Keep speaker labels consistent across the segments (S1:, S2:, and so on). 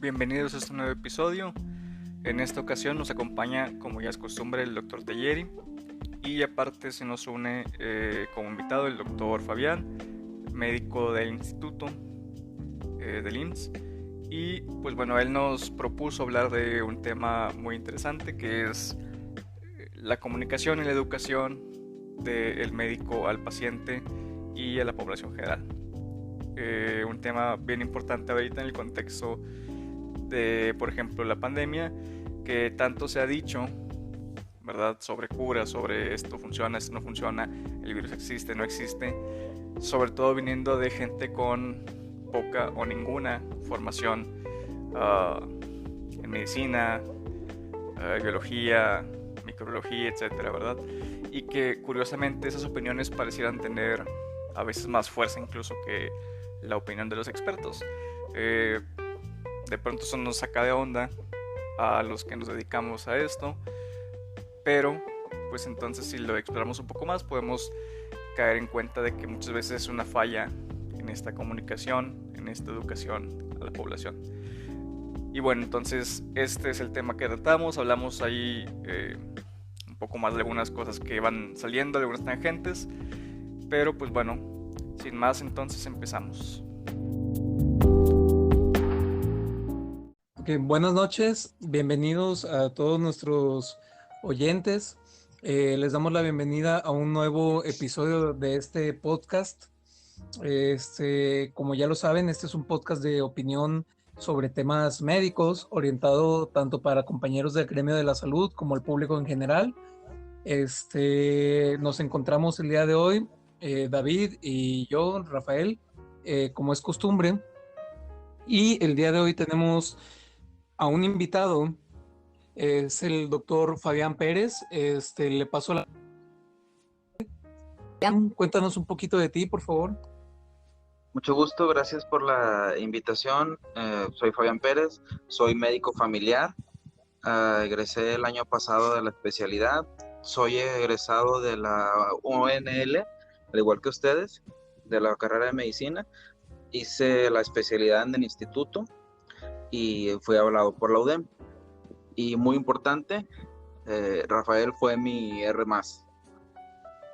S1: Bienvenidos a este nuevo episodio. En esta ocasión nos acompaña, como ya es costumbre, el doctor Telleri, y aparte se nos une como invitado el doctor Fabián, médico del instituto del IMSS. Y pues bueno, él nos propuso hablar de un tema muy interesante que es la comunicación y la educación del médico al paciente y a la población general. Un tema bien importante ahorita en el contexto de, por ejemplo, la pandemia, que tanto se ha dicho, ¿verdad? Sobre curas, sobre esto funciona, esto no funciona, el virus existe, no existe, sobre todo viniendo de gente con poca o ninguna formación en medicina, biología, microbiología, etcétera, ¿verdad? Y que curiosamente esas opiniones parecieran tener a veces más fuerza incluso que la opinión de los expertos. De pronto eso nos saca de onda a los que nos dedicamos a esto, pero pues entonces si lo exploramos un poco más podemos caer en cuenta de que muchas veces es una falla en esta comunicación, en esta educación a la población. Y bueno, entonces este es el tema que tratamos, hablamos ahí un poco más de algunas cosas que van saliendo, de algunas tangentes, pero pues bueno, sin más entonces empezamos.
S2: Buenas noches, bienvenidos a todos nuestros oyentes. Les damos la bienvenida a un nuevo episodio de este podcast. Como ya lo saben, este es un podcast de opinión sobre temas médicos, orientado tanto para compañeros del gremio de la salud como al público en general. Nos encontramos el día de hoy, David y yo, Rafael, como es costumbre. Y el día de hoy tenemos a un invitado, es el doctor Fabián Pérez. Le paso la... Cuéntanos un poquito de ti, por favor.
S3: Mucho gusto, gracias por la invitación. Soy Fabián Pérez, soy médico familiar. Egresé el año pasado de la especialidad. Soy egresado de la UNL, al igual que ustedes, de la carrera de medicina. Hice la especialidad en el instituto y fui avalado por la UDEM. Y muy importante, Rafael fue mi R+.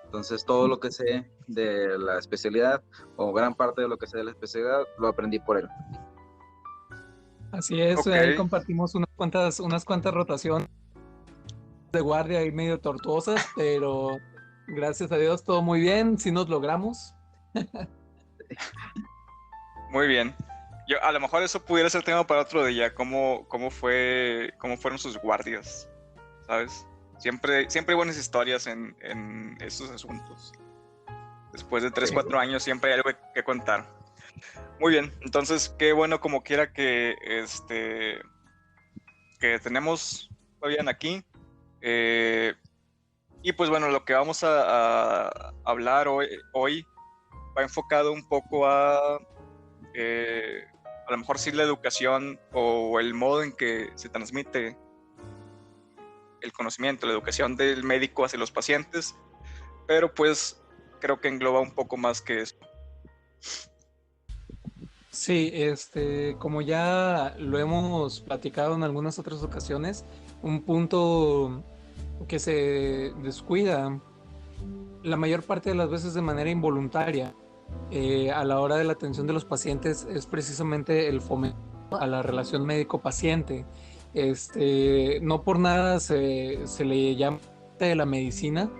S3: Entonces todo lo que sé de la especialidad, o gran parte de lo que sé de la especialidad, lo aprendí por él.
S2: Así es,
S1: Okay.
S2: Ahí compartimos unas cuantas rotaciones de guardia ahí medio tortuosas, pero gracias a Dios todo muy bien, sí nos logramos.
S1: Muy bien. A lo mejor eso pudiera ser tema para otro día, cómo fueron sus guardias, ¿sabes? Siempre hay buenas historias en estos asuntos. Después de 3-4 años siempre hay algo que contar. Muy bien, entonces qué bueno como quiera que tenemos Fabián aquí. Y pues bueno, lo que vamos a hablar hoy va enfocado un poco a lo mejor sí la educación o el modo en que se transmite el conocimiento, la educación del médico hacia los pacientes, pero pues creo que engloba un poco más que eso.
S2: Sí, como ya lo hemos platicado en algunas otras ocasiones, un punto que se descuida la mayor parte de las veces de manera involuntaria a la hora de la atención de los pacientes es precisamente el fomento a la relación médico-paciente. No por nada se le llama arte de la medicina,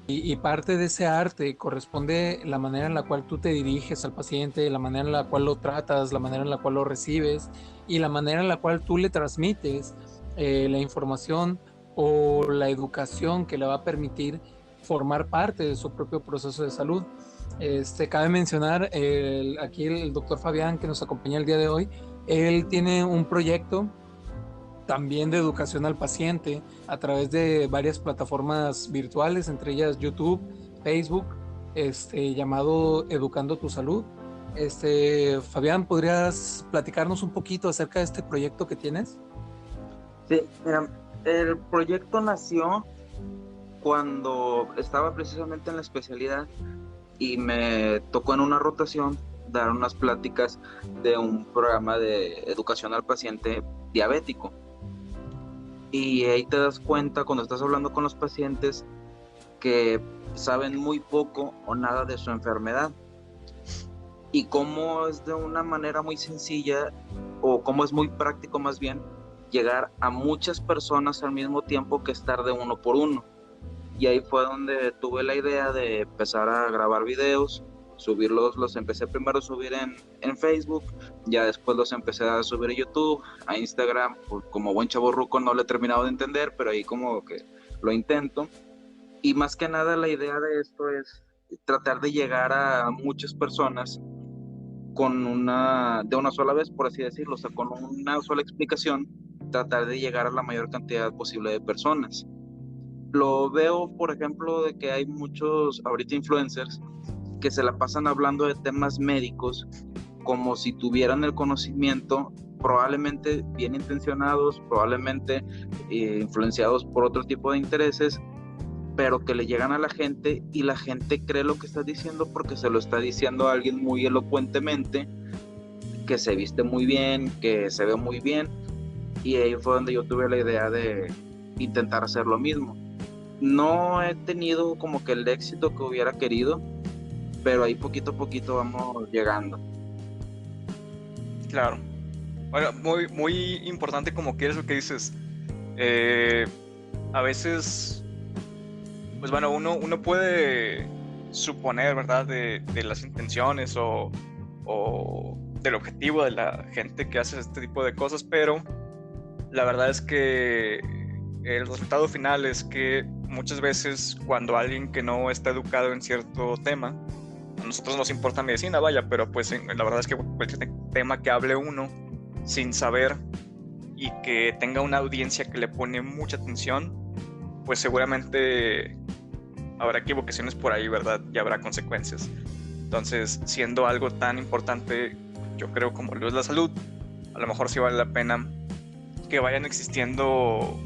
S2: y parte de ese arte corresponde la manera en la cual tú te diriges al paciente, la manera en la cual lo tratas, la manera en la cual lo recibes y la manera en la cual tú le transmites la información o la educación que le va a permitir formar parte de su propio proceso de salud. Cabe mencionar aquí el doctor Fabián, que nos acompaña el día de hoy. Él tiene un proyecto también de educación al paciente a través de varias plataformas virtuales, entre ellas YouTube, Facebook, llamado Educando tu Salud. Fabián, ¿podrías platicarnos un poquito acerca de este proyecto que tienes?
S3: Sí, mira, el proyecto nació cuando estaba precisamente en la especialidad y me tocó en una rotación dar unas pláticas de un programa de educación al paciente diabético. Y ahí te das cuenta cuando estás hablando con los pacientes que saben muy poco o nada de su enfermedad. Y cómo es de una manera muy sencilla, o cómo es muy práctico más bien, llegar a muchas personas al mismo tiempo que estar de uno por uno. Y ahí fue donde tuve la idea de empezar a grabar videos, subirlos, los empecé primero a subir en Facebook, ya después los empecé a subir a YouTube, a Instagram, pues como buen chavorruco no lo he terminado de entender, pero ahí como que lo intento. Y más que nada la idea de esto es tratar de llegar a muchas personas de una sola vez, por así decirlo, o sea, con una sola explicación, tratar de llegar a la mayor cantidad posible de personas. Lo veo, por ejemplo, de que hay muchos ahorita influencers que se la pasan hablando de temas médicos como si tuvieran el conocimiento, probablemente bien intencionados, probablemente influenciados por otro tipo de intereses, pero que le llegan a la gente y la gente cree lo que está diciendo porque se lo está diciendo a alguien muy elocuentemente, que se viste muy bien, que se ve muy bien, y ahí fue donde yo tuve la idea de intentar hacer lo mismo. No he tenido como que el éxito que hubiera querido, pero ahí poquito a poquito vamos llegando.
S1: Claro. Bueno, muy, muy importante como que es lo que dices. A veces, pues bueno, uno puede suponer, ¿verdad?, de las intenciones o del objetivo de la gente que hace este tipo de cosas, pero la verdad es que el resultado final es que muchas veces cuando alguien que no está educado en cierto tema, a nosotros nos importa medicina, vaya, pero pues la verdad es que cualquier tema que hable uno sin saber y que tenga una audiencia que le pone mucha atención, pues seguramente habrá equivocaciones por ahí, ¿verdad? Y habrá consecuencias. Entonces, siendo algo tan importante, yo creo, como lo es la salud, a lo mejor sí vale la pena que vayan existiendo,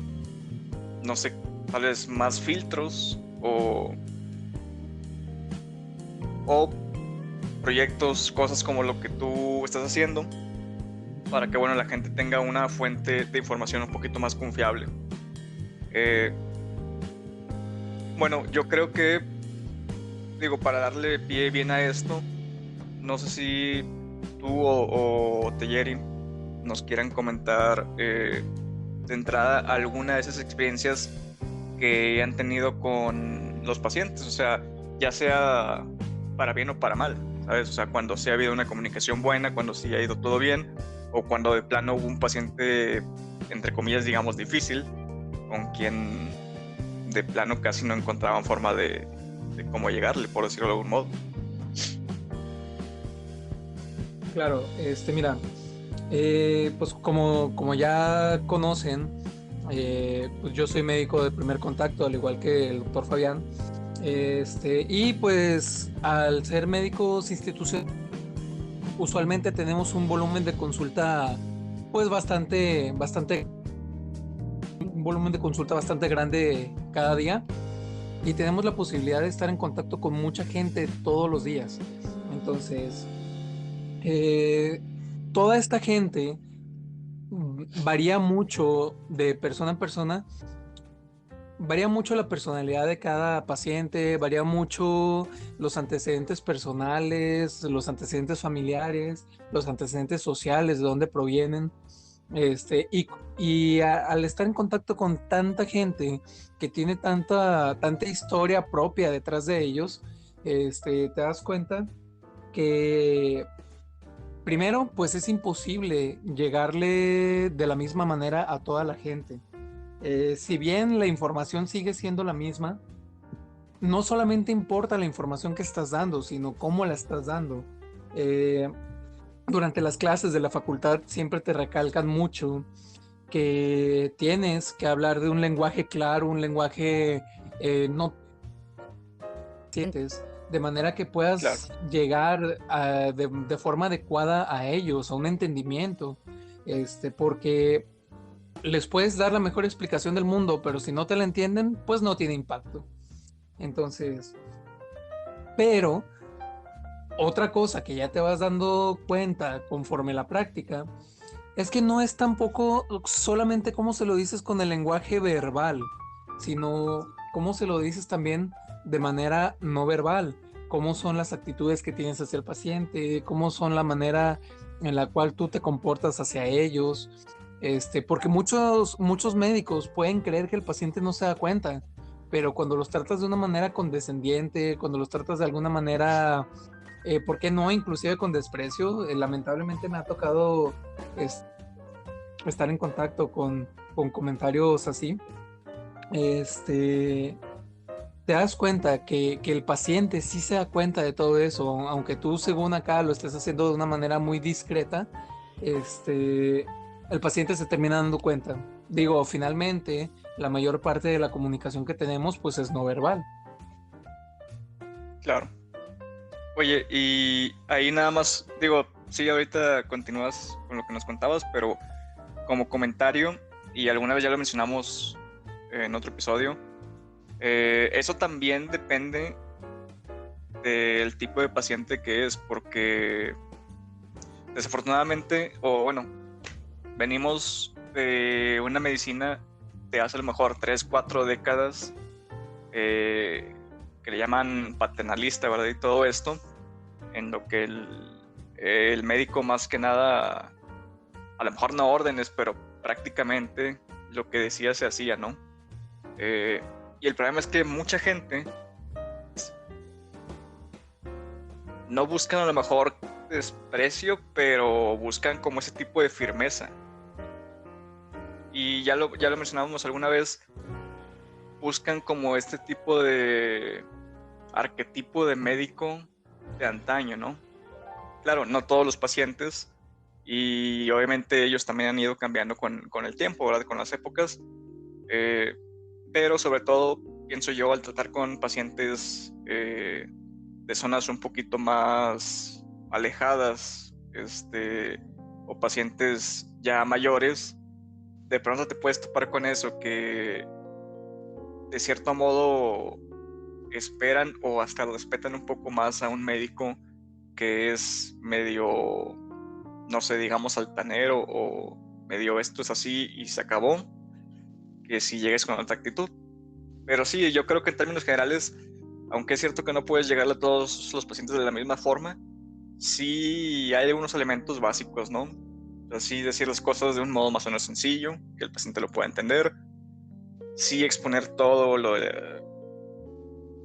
S1: no sé, tal vez más filtros o proyectos, cosas como lo que tú estás haciendo, para que, bueno, la gente tenga una fuente de información un poquito más confiable. Bueno, yo creo que, digo, para darle pie bien a esto, no sé si tú o Teyeri nos quieran comentar de entrada alguna de esas experiencias que han tenido con los pacientes, o sea, ya sea para bien o para mal, ¿sabes? O sea, cuando sí ha habido una comunicación buena, cuando sí ha ido todo bien, o cuando de plano hubo un paciente, entre comillas, digamos, difícil, con quien de plano casi no encontraban forma de cómo llegarle, por decirlo de algún modo.
S2: Claro, mira, pues como ya conocen, pues yo soy médico de primer contacto, al igual que el doctor Fabián, y pues al ser médicos institucionales, usualmente tenemos un volumen de consulta, pues bastante, un volumen de consulta bastante grande cada día, y tenemos la posibilidad de estar en contacto con mucha gente todos los días. Entonces, toda esta gente varía mucho de persona en persona, varía mucho la personalidad de cada paciente, varía mucho los antecedentes personales, los antecedentes familiares, los antecedentes sociales, de dónde provienen. Al estar en contacto con tanta gente que tiene tanta historia propia detrás de ellos, te das cuenta que primero, pues es imposible llegarle de la misma manera a toda la gente. Si bien la información sigue siendo la misma, no solamente importa la información que estás dando, sino cómo la estás dando. Durante las clases de la facultad siempre te recalcan mucho que tienes que hablar de un lenguaje claro, un lenguaje no sientes, de manera que puedas llegar de forma adecuada a ellos, a un entendimiento, porque les puedes dar la mejor explicación del mundo, pero si no te la entienden, pues no tiene impacto. Entonces, pero Otra cosa que ya te vas dando cuenta conforme la práctica es que no es tampoco solamente cómo se lo dices con el lenguaje verbal, sino cómo se lo dices también de manera no verbal, cómo son las actitudes que tienes hacia el paciente, cómo son la manera en la cual tú te comportas hacia ellos, porque muchos médicos pueden creer que el paciente no se da cuenta, pero cuando los tratas de una manera condescendiente, cuando los tratas de alguna manera, ¿por qué no? Inclusive con desprecio, lamentablemente me ha tocado estar en contacto con comentarios así. Te das cuenta que el paciente sí se da cuenta de todo eso, aunque tú según acá lo estés haciendo de una manera muy discreta, el paciente se termina dando cuenta. Digo, finalmente, la mayor parte de la comunicación que tenemos pues es no verbal.
S1: Claro. Oye, y ahí nada más, digo, sí, ahorita continúas con lo que nos contabas, pero como comentario, y alguna vez ya lo mencionamos en otro episodio, eso también depende del tipo de paciente que es, porque desafortunadamente, o bueno, venimos de una medicina de hace a lo mejor 3, 4 décadas, que le llaman paternalista, ¿verdad? Y todo esto, en lo que el médico más que nada, a lo mejor no órdenes, pero prácticamente lo que decía se hacía, ¿no? Y el problema es que mucha gente no buscan a lo mejor desprecio, pero buscan como ese tipo de firmeza. Y ya lo mencionábamos alguna vez, buscan como este tipo de arquetipo de médico de antaño, ¿no? Claro, no todos los pacientes, y obviamente ellos también han ido cambiando con el tiempo, ¿verdad? Con las épocas, pero sobre todo pienso yo al tratar con pacientes de zonas un poquito más alejadas, o pacientes ya mayores, de pronto te puedes topar con eso, que de cierto modo esperan o hasta respetan un poco más a un médico que es medio, no sé, digamos altanero, o medio esto es así y se acabó, que si llegues con otra actitud. Pero sí, yo creo que en términos generales, aunque es cierto que no puedes llegarle a todos los pacientes de la misma forma, sí hay algunos elementos básicos, ¿no? Así decir las cosas de un modo más o menos sencillo, que el paciente lo pueda entender. Sí exponer todo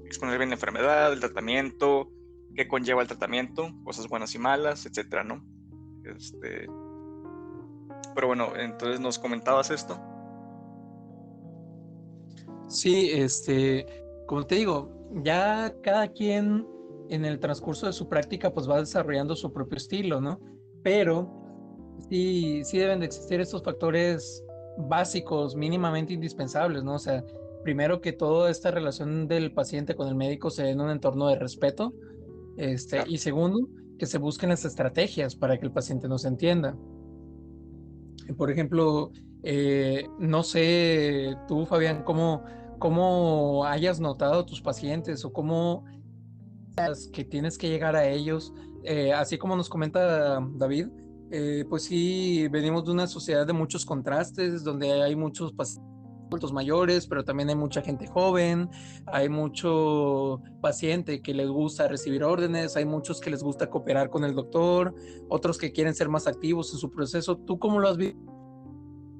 S1: exponer bien la enfermedad, el tratamiento, qué conlleva el tratamiento, cosas buenas y malas, etcétera, ¿no? Pero bueno, entonces nos comentabas esto.
S2: Sí, como te digo, ya cada quien en el transcurso de su práctica pues va desarrollando su propio estilo, ¿no? Pero sí deben de existir estos factores básicos, mínimamente indispensables, ¿no? O sea, primero que todo, esta relación del paciente con el médico se dé en un entorno de respeto,
S1: Claro.
S2: y segundo, que se busquen las estrategias para que el paciente nos entienda. Por ejemplo, no sé tú, Fabián, cómo hayas notado a tus pacientes o cómo que tienes que llegar a ellos. Así como nos comenta David, pues sí, venimos de una sociedad de muchos contrastes, donde hay muchos adultos mayores, pero también hay mucha gente joven, hay mucho paciente que les gusta recibir órdenes, hay muchos que les gusta cooperar con el doctor, otros que quieren ser más activos en su proceso. ¿Tú cómo lo has visto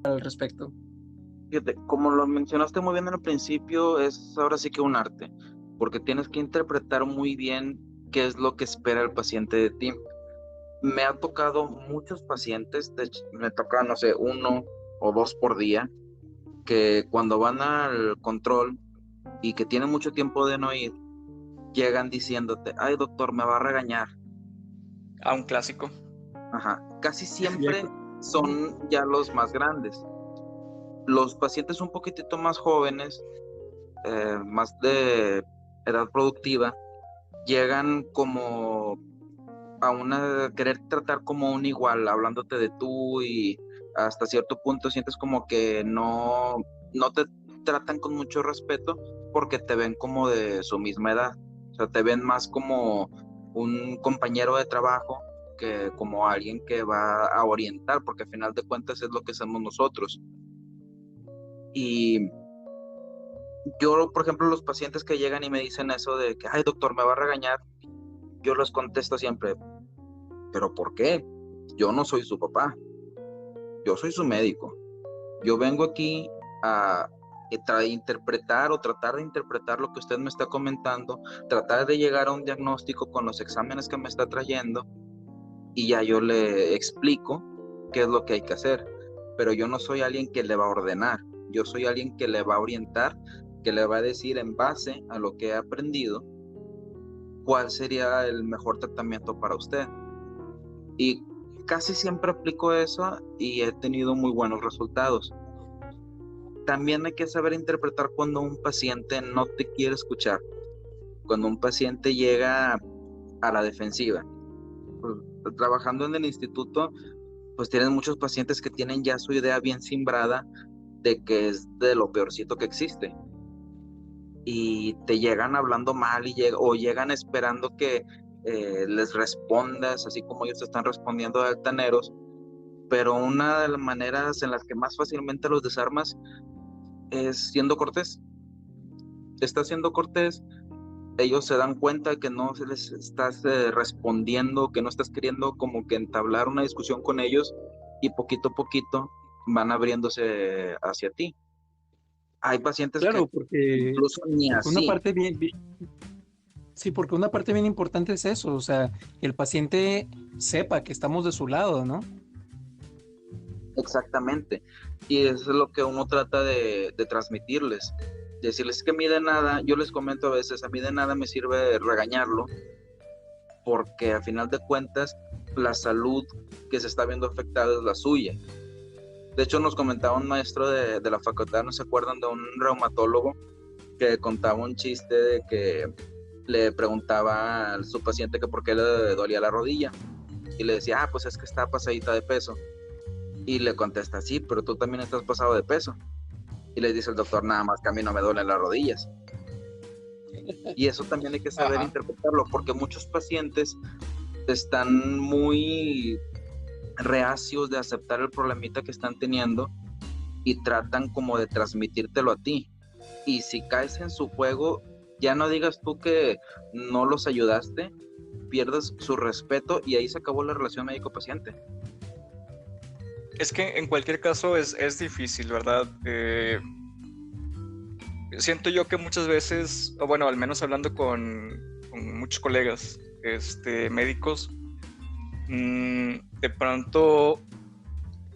S2: al respecto?
S3: Fíjate, como lo mencionaste muy bien en el principio, es ahora sí que un arte, porque tienes que interpretar muy bien qué es lo que espera el paciente de ti. Me ha tocado muchos pacientes, de hecho, me toca, no sé, 1 o 2 por día, que cuando van al control y que tienen mucho tiempo de no ir, llegan diciéndote, ay doctor, me va a regañar.
S1: A un clásico.
S3: Ajá, casi siempre
S2: Viejo.
S3: son ya los más grandes. Los pacientes un poquitito más jóvenes, más de edad productiva, llegan como querer tratar como un igual, hablándote de tú, y hasta cierto punto sientes como que no te tratan con mucho respeto porque te ven como de su misma edad. O sea, te ven más como un compañero de trabajo que como alguien que va a orientar, porque al final de cuentas es lo que hacemos nosotros. Y yo, por ejemplo, los pacientes que llegan y me dicen eso de que, ay, doctor, me va a regañar, yo les contesto siempre, ¿pero por qué? Yo no soy su papá, yo soy su médico. Yo vengo aquí a interpretar o tratar de interpretar lo que usted me está comentando, tratar de llegar a un diagnóstico con los exámenes que me está trayendo y ya yo le explico qué es lo que hay que hacer. Pero yo no soy alguien que le va a ordenar, yo soy alguien que le va a orientar, que le va a decir en base a lo que he aprendido cuál sería el mejor tratamiento para usted. Y casi siempre aplico eso y he tenido muy buenos resultados. También hay que saber interpretar cuando un paciente no te quiere escuchar, cuando un paciente llega a la defensiva. Pues, trabajando en el instituto, pues tienes muchos pacientes que tienen ya su idea bien simbrada de que es de lo peorcito que existe. Y te llegan hablando mal o llegan esperando que les respondas, así como ellos te están respondiendo de altaneros. Pero una de las maneras en las que más fácilmente los desarmas es siendo cortés. Estás siendo cortés, ellos se dan cuenta que no se les estás respondiendo, que no estás queriendo como que entablar una discusión con ellos y poquito a poquito van abriéndose hacia ti. Hay pacientes que
S2: Claro, porque,
S3: incluso ni
S2: porque una
S3: así.
S2: parte sí, porque una parte bien importante es eso, o sea, que el paciente sepa que estamos de su lado, ¿no?
S3: Exactamente. Y eso es lo que uno trata de transmitirles. Decirles que a mí de nada, yo les comento a veces, a mí de nada me sirve regañarlo, porque a final de cuentas la salud que se está viendo afectada es la suya. De hecho, nos comentaba un maestro de la facultad, ¿no se acuerdan de un reumatólogo que contaba un chiste de que le preguntaba a su paciente que por qué le dolía la rodilla? Y le decía, pues es que está pasadita de peso. Y le contesta, sí, pero tú también estás pasado de peso. Y le dice el doctor, nada más que a mí no me duelen las rodillas. Y eso también hay que saber
S1: Ajá.
S3: interpretarlo, porque muchos pacientes están muy reacios de aceptar el problemita que están teniendo y tratan como de transmitírtelo a ti. Y si caes en su juego, ya no digas tú que no los ayudaste, pierdes su respeto y ahí se acabó la relación médico-paciente.
S1: Es que en cualquier caso es difícil, ¿verdad? Siento yo que muchas veces, o bueno, al menos hablando con muchos colegas médicos, de pronto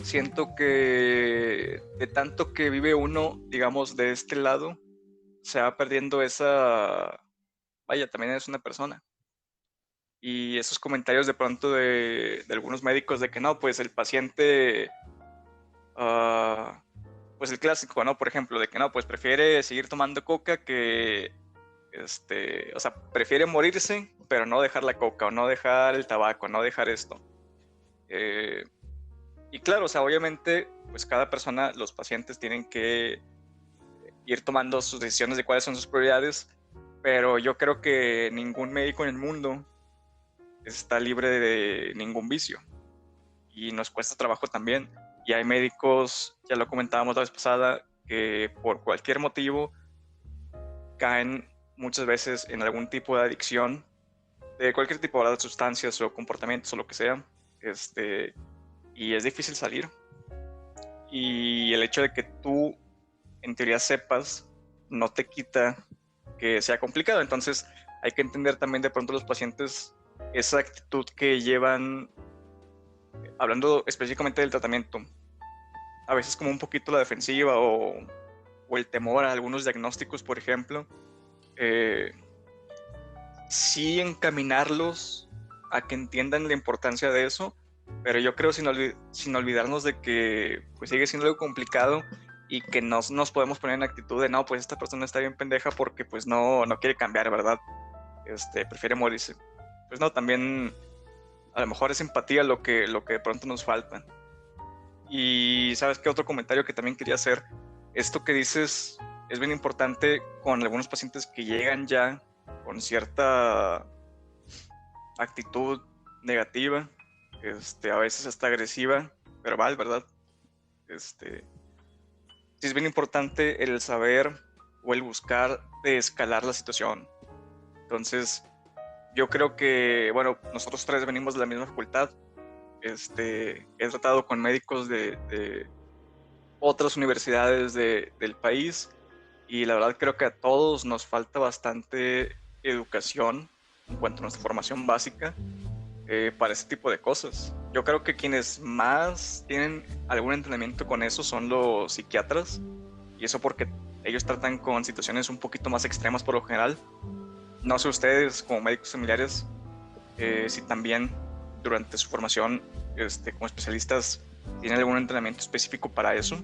S1: siento que de tanto que vive uno, digamos, de este lado, se va perdiendo esa, vaya, también es una persona. Y esos comentarios de pronto de algunos médicos de que no, pues el paciente, pues el clásico, ¿no? Por ejemplo, de que no, pues prefiere seguir tomando coca que, o sea, prefiere morirse, pero no dejar la coca, o no dejar el tabaco, no dejar esto. Y claro, o sea, obviamente, pues cada persona, los pacientes tienen que ir tomando sus decisiones de cuáles son sus prioridades, pero yo creo que ningún médico en el mundo está libre de ningún vicio y nos cuesta trabajo también. Y hay médicos, ya lo comentábamos la vez pasada, que por cualquier motivo caen muchas veces en algún tipo de adicción de cualquier tipo de sustancias o comportamientos o lo que sea, y es difícil salir. Y el hecho de que tú en teoría sepas no te quita que sea complicado. Entonces hay que entender también de pronto los pacientes esa actitud que llevan, hablando específicamente del tratamiento, a veces como un poquito la defensiva o el temor a algunos diagnósticos, por ejemplo, sí encaminarlos a que entiendan la importancia de eso, pero yo creo sin olvidarnos de que pues sigue siendo algo complicado y que no nos podemos poner en actitud de no, pues esta persona está bien pendeja porque pues no quiere cambiar, ¿verdad? Prefiere morirse. Pues no, también a lo mejor es empatía lo que de pronto nos falta. Y ¿sabes qué? Otro comentario que también quería hacer, esto que dices es bien importante con algunos pacientes que llegan ya con cierta actitud negativa, a veces hasta agresiva, verbal, ¿verdad? Sí es bien importante el saber o el buscar de escalar la situación. Entonces, yo creo que, bueno, nosotros tres venimos de la misma facultad. He tratado con médicos de otras universidades del país y la verdad creo que a todos nos falta bastante educación en cuanto a nuestra formación básica para ese tipo de cosas. Yo creo que quienes más tienen algún entrenamiento con eso son los psiquiatras, y eso porque ellos tratan con situaciones un poquito más extremas por lo general. No sé ustedes como médicos familiares si también durante su formación como especialistas tienen algún entrenamiento específico para eso.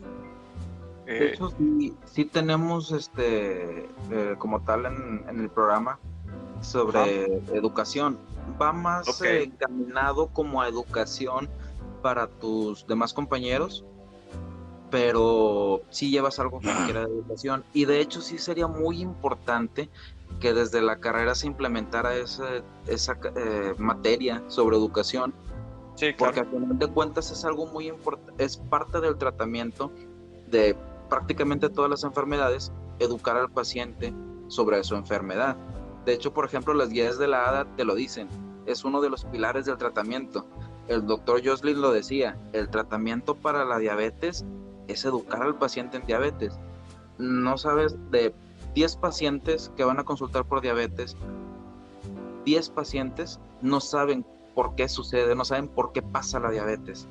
S3: De hecho, sí tenemos como tal en el programa sobre educación. Va más encaminado como a educación para tus demás compañeros, pero sí llevas algo que quiera de educación. Y de hecho sí sería muy importante que desde la carrera se implementara esa materia sobre educación. Sí, claro. Porque al final de cuentas es algo muy importante, es parte del tratamiento de prácticamente todas las enfermedades, educar al paciente sobre su enfermedad. De hecho, por ejemplo, las guías de la ADA te lo dicen, es uno de los pilares del tratamiento. El doctor Joslin lo decía, el tratamiento para la diabetes es educar al paciente en diabetes. No sabes, de 10 pacientes que van a consultar por diabetes, 10 pacientes no saben por qué sucede, no saben por qué pasa la diabetes.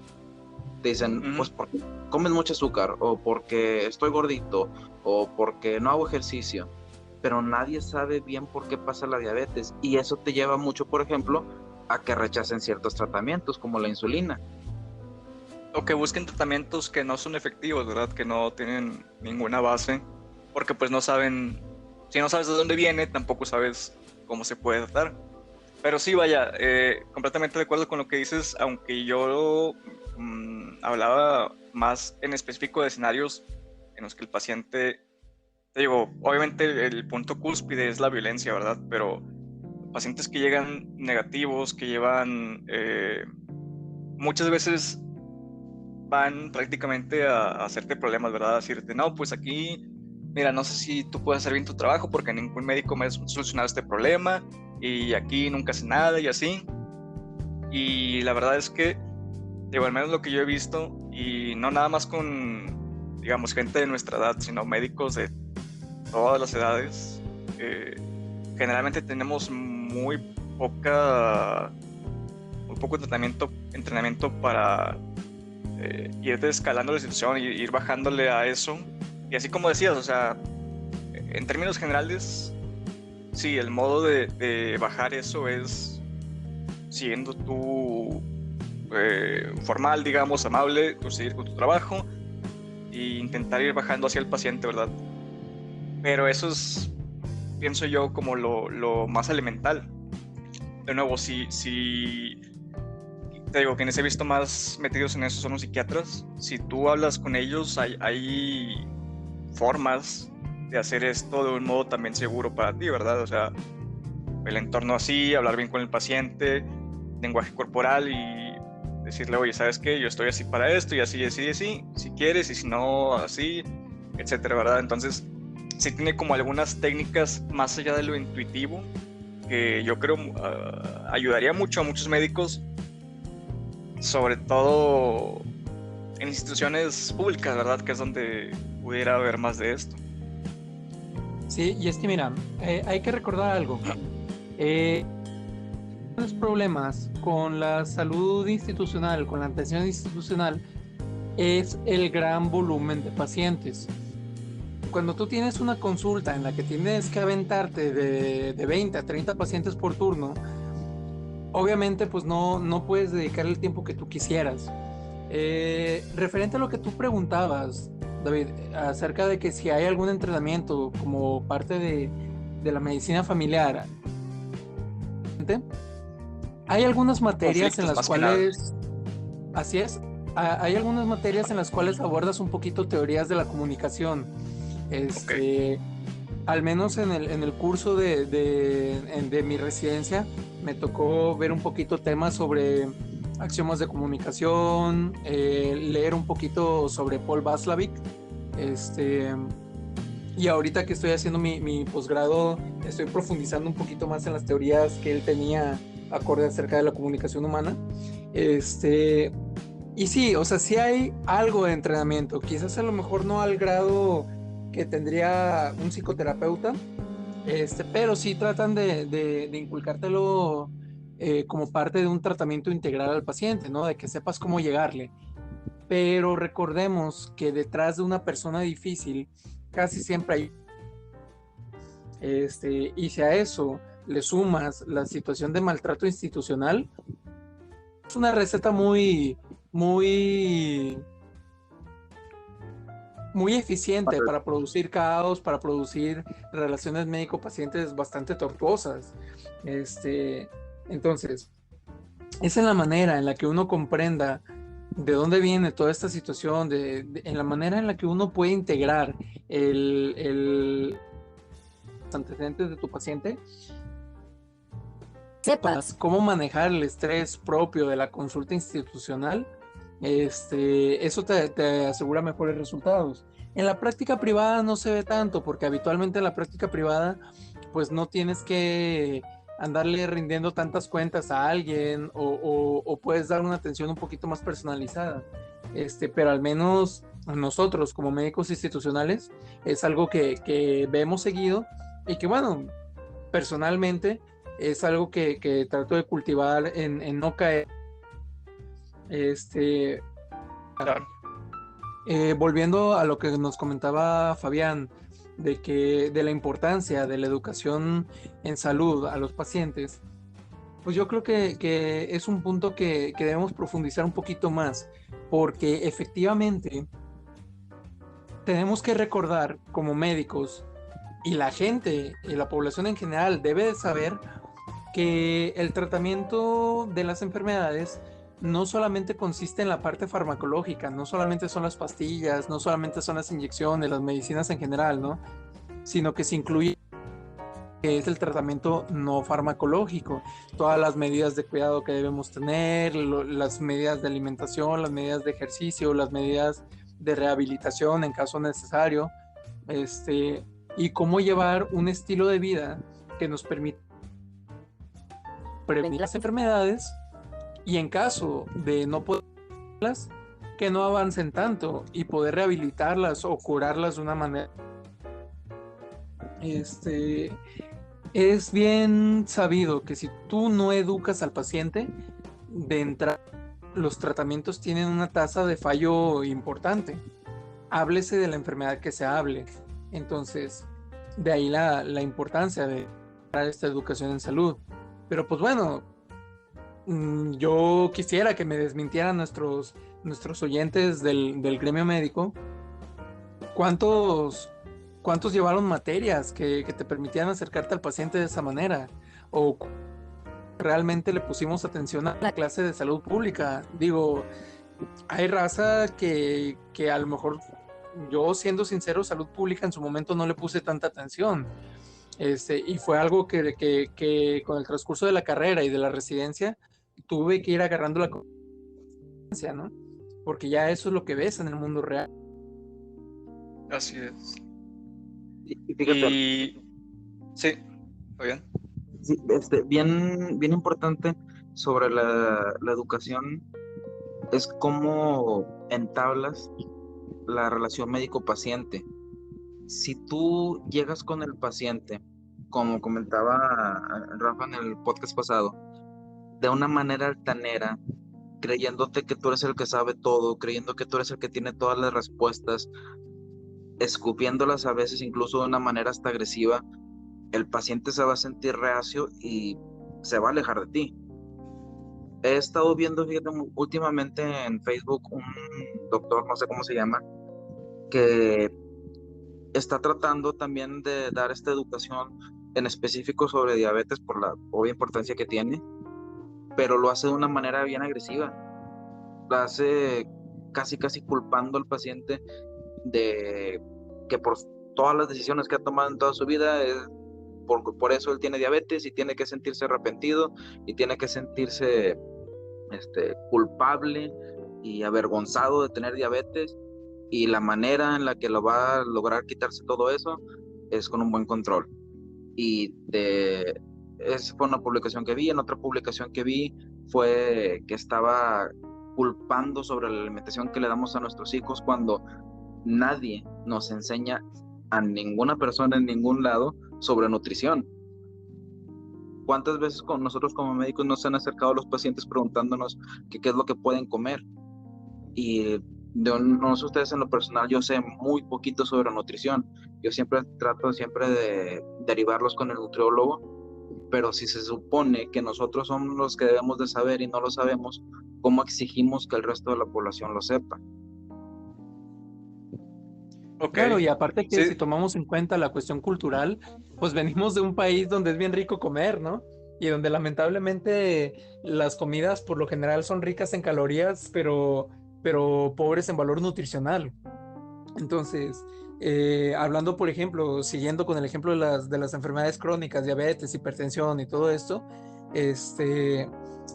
S3: Te dicen, pues porque comes mucho azúcar, o porque estoy gordito, o porque no hago ejercicio, pero nadie sabe bien por qué pasa la diabetes, y eso te lleva mucho, por ejemplo, a que rechacen ciertos tratamientos, como la insulina.
S1: O que busquen tratamientos que no son efectivos, ¿verdad? Que no tienen ninguna base, porque pues no saben, si no sabes de dónde viene, tampoco sabes cómo se puede tratar. Pero sí, vaya, completamente de acuerdo con lo que dices, aunque yo hablaba más en específico de escenarios en los que el paciente, te digo, obviamente el punto cúspide es la violencia, ¿verdad? Pero pacientes que llegan negativos, que llevan, muchas veces van prácticamente a hacerte problemas, ¿verdad? A decirte, no, pues aquí, mira, no sé si tú puedes hacer bien tu trabajo porque ningún médico me ha solucionado este problema y aquí nunca hace nada y así. Y la verdad es que, digo, al menos lo que yo he visto, y no nada más con, digamos, gente de nuestra edad, sino médicos de todas las edades, generalmente tenemos muy poco entrenamiento para ir escalando la situación y ir bajándole a eso. Y así como decías, o sea, en términos generales, sí, el modo de bajar eso es siendo tú formal, digamos, amable, seguir con tu trabajo e intentar ir bajando hacia el paciente, ¿verdad? Pero eso es, pienso yo, como lo más elemental. De nuevo, si te digo, quienes he visto más metidos en eso son los psiquiatras. Si tú hablas con ellos, hay formas de hacer esto de un modo también seguro para ti, ¿verdad? O sea, el entorno así, hablar bien con el paciente, lenguaje corporal y decirle, oye, ¿sabes qué? Yo estoy así para esto y así, y así, y así, si quieres, y si no, así, etcétera, ¿verdad? Entonces, sí tiene como algunas técnicas más allá de lo intuitivo que yo creo ayudaría mucho a muchos médicos, sobre todo en instituciones públicas, ¿verdad? Que es donde pudiera haber más de esto.
S2: Sí, y es que mira, hay que recordar algo. Los problemas con la salud institucional, con la atención institucional, es el gran volumen de pacientes. Cuando tú tienes una consulta en la que tienes que aventarte de 20 a 30 pacientes por turno, obviamente pues no puedes dedicar el tiempo que tú quisieras. Referente a lo que tú preguntabas, David, acerca de que si hay algún entrenamiento como parte de la medicina familiar, hay algunas materias en las cuales, así es, hay algunas materias en las cuales abordas un poquito teorías de la comunicación. Al menos en el curso de mi residencia, me tocó ver un poquito temas sobre axiomas de comunicación, leer un poquito sobre Paul Václavic, y ahorita que estoy haciendo mi posgrado, estoy profundizando un poquito más en las teorías que él tenía acorde acerca de la comunicación humana. Y sí, o sea, sí hay algo de entrenamiento, quizás a lo mejor no al grado que tendría un psicoterapeuta, pero sí tratan de inculcártelo como parte de un tratamiento integral al paciente, ¿no? De que sepas cómo llegarle. Pero recordemos que detrás de una persona difícil casi siempre hay, y si a eso le sumas la situación de maltrato institucional, es una receta muy, muy eficiente para producir caos, para producir relaciones médico-pacientes bastante tortuosas. Entonces, es en la manera en la que uno comprenda de dónde viene toda esta situación, en la manera en la que uno puede integrar los antecedentes de tu paciente, sepas cómo manejar el estrés propio de la consulta institucional, eso te asegura mejores resultados. En la práctica privada no se ve tanto, porque habitualmente en la práctica privada pues no tienes que andarle rindiendo tantas cuentas a alguien o puedes dar una atención un poquito más personalizada. Pero al menos nosotros como médicos institucionales es algo que vemos seguido y que bueno, personalmente es algo que trato de cultivar en no caer.
S1: Claro.
S2: Volviendo a lo que nos comentaba Fabián, de la importancia de la educación en salud a los pacientes, pues yo creo que es un punto que debemos profundizar un poquito más, porque efectivamente tenemos que recordar como médicos y la gente y la población en general debe de saber que el tratamiento de las enfermedades no solamente consiste en la parte farmacológica, no solamente son las pastillas, no solamente son las inyecciones, las medicinas en general, ¿no? Sino que se incluye que es el tratamiento no farmacológico, todas las medidas de cuidado que debemos tener, las medidas de alimentación, las medidas de ejercicio, las medidas de rehabilitación en caso necesario, y cómo llevar un estilo de vida que nos permita prevenir las enfermedades y en caso de no poderlas, que no avancen tanto y poder rehabilitarlas o curarlas de una manera. Es bien sabido que si tú no educas al paciente, de entrada los tratamientos tienen una tasa de fallo importante. Háblese de la enfermedad que se hable. Entonces, de ahí la importancia de dar esta educación en salud. Pero pues bueno, yo quisiera que me desmintieran nuestros oyentes del gremio médico. ¿Cuántos llevaron materias que te permitían acercarte al paciente de esa manera? ¿O realmente le pusimos atención a la clase de salud pública? Digo, hay raza que a lo mejor, yo siendo sincero, salud pública en su momento no le puse tanta atención. Y fue algo que con el transcurso de la carrera y de la residencia tuve que ir agarrando la conciencia, ¿no? Porque ya eso es lo que ves en el mundo real.
S1: Así es.
S3: Y fíjate,
S1: Y sí, Fabián.
S3: sí, bien importante sobre la educación es cómo entablas la relación médico-paciente. Si tú llegas con el paciente, como comentaba Rafa en el podcast pasado, de una manera altanera, creyéndote que tú eres el que sabe todo, creyendo que tú eres el que tiene todas las respuestas, escupiéndolas a veces incluso de una manera hasta agresiva, el paciente se va a sentir reacio y se va a alejar de ti. He estado viendo, fíjate, últimamente en Facebook un doctor, no sé cómo se llama, que está tratando también de dar esta educación en específico sobre diabetes por la obvia importancia que tiene, pero lo hace de una manera bien agresiva. Lo hace casi culpando al paciente de que por todas las decisiones que ha tomado en toda su vida por eso él tiene diabetes y tiene que sentirse arrepentido y tiene que sentirse culpable y avergonzado de tener diabetes, y la manera en la que lo va a lograr quitarse todo eso es con un buen control. Esa fue una publicación que vi. En otra publicación que vi fue que estaba culpando sobre la alimentación que le damos a nuestros hijos cuando nadie nos enseña a ninguna persona en ningún lado sobre nutrición. ¿Cuántas veces nosotros como médicos nos han acercado a los pacientes preguntándonos qué es lo que pueden comer? Y no sé ustedes, en lo personal, yo sé muy poquito sobre nutrición. Yo siempre trato de derivarlos con el nutriólogo, pero si se supone que nosotros somos los que debemos de saber y no lo sabemos, ¿cómo exigimos que el resto de la población lo sepa?
S1: Okay.
S2: Claro, y aparte que
S1: Sí.
S2: si tomamos en cuenta la cuestión cultural, pues venimos de un país donde es bien rico comer, ¿no? Y donde lamentablemente las comidas por lo general son ricas en calorías, pero pobres en valor nutricional. Entonces, hablando, por ejemplo, siguiendo con el ejemplo de las enfermedades crónicas, diabetes, hipertensión y todo esto,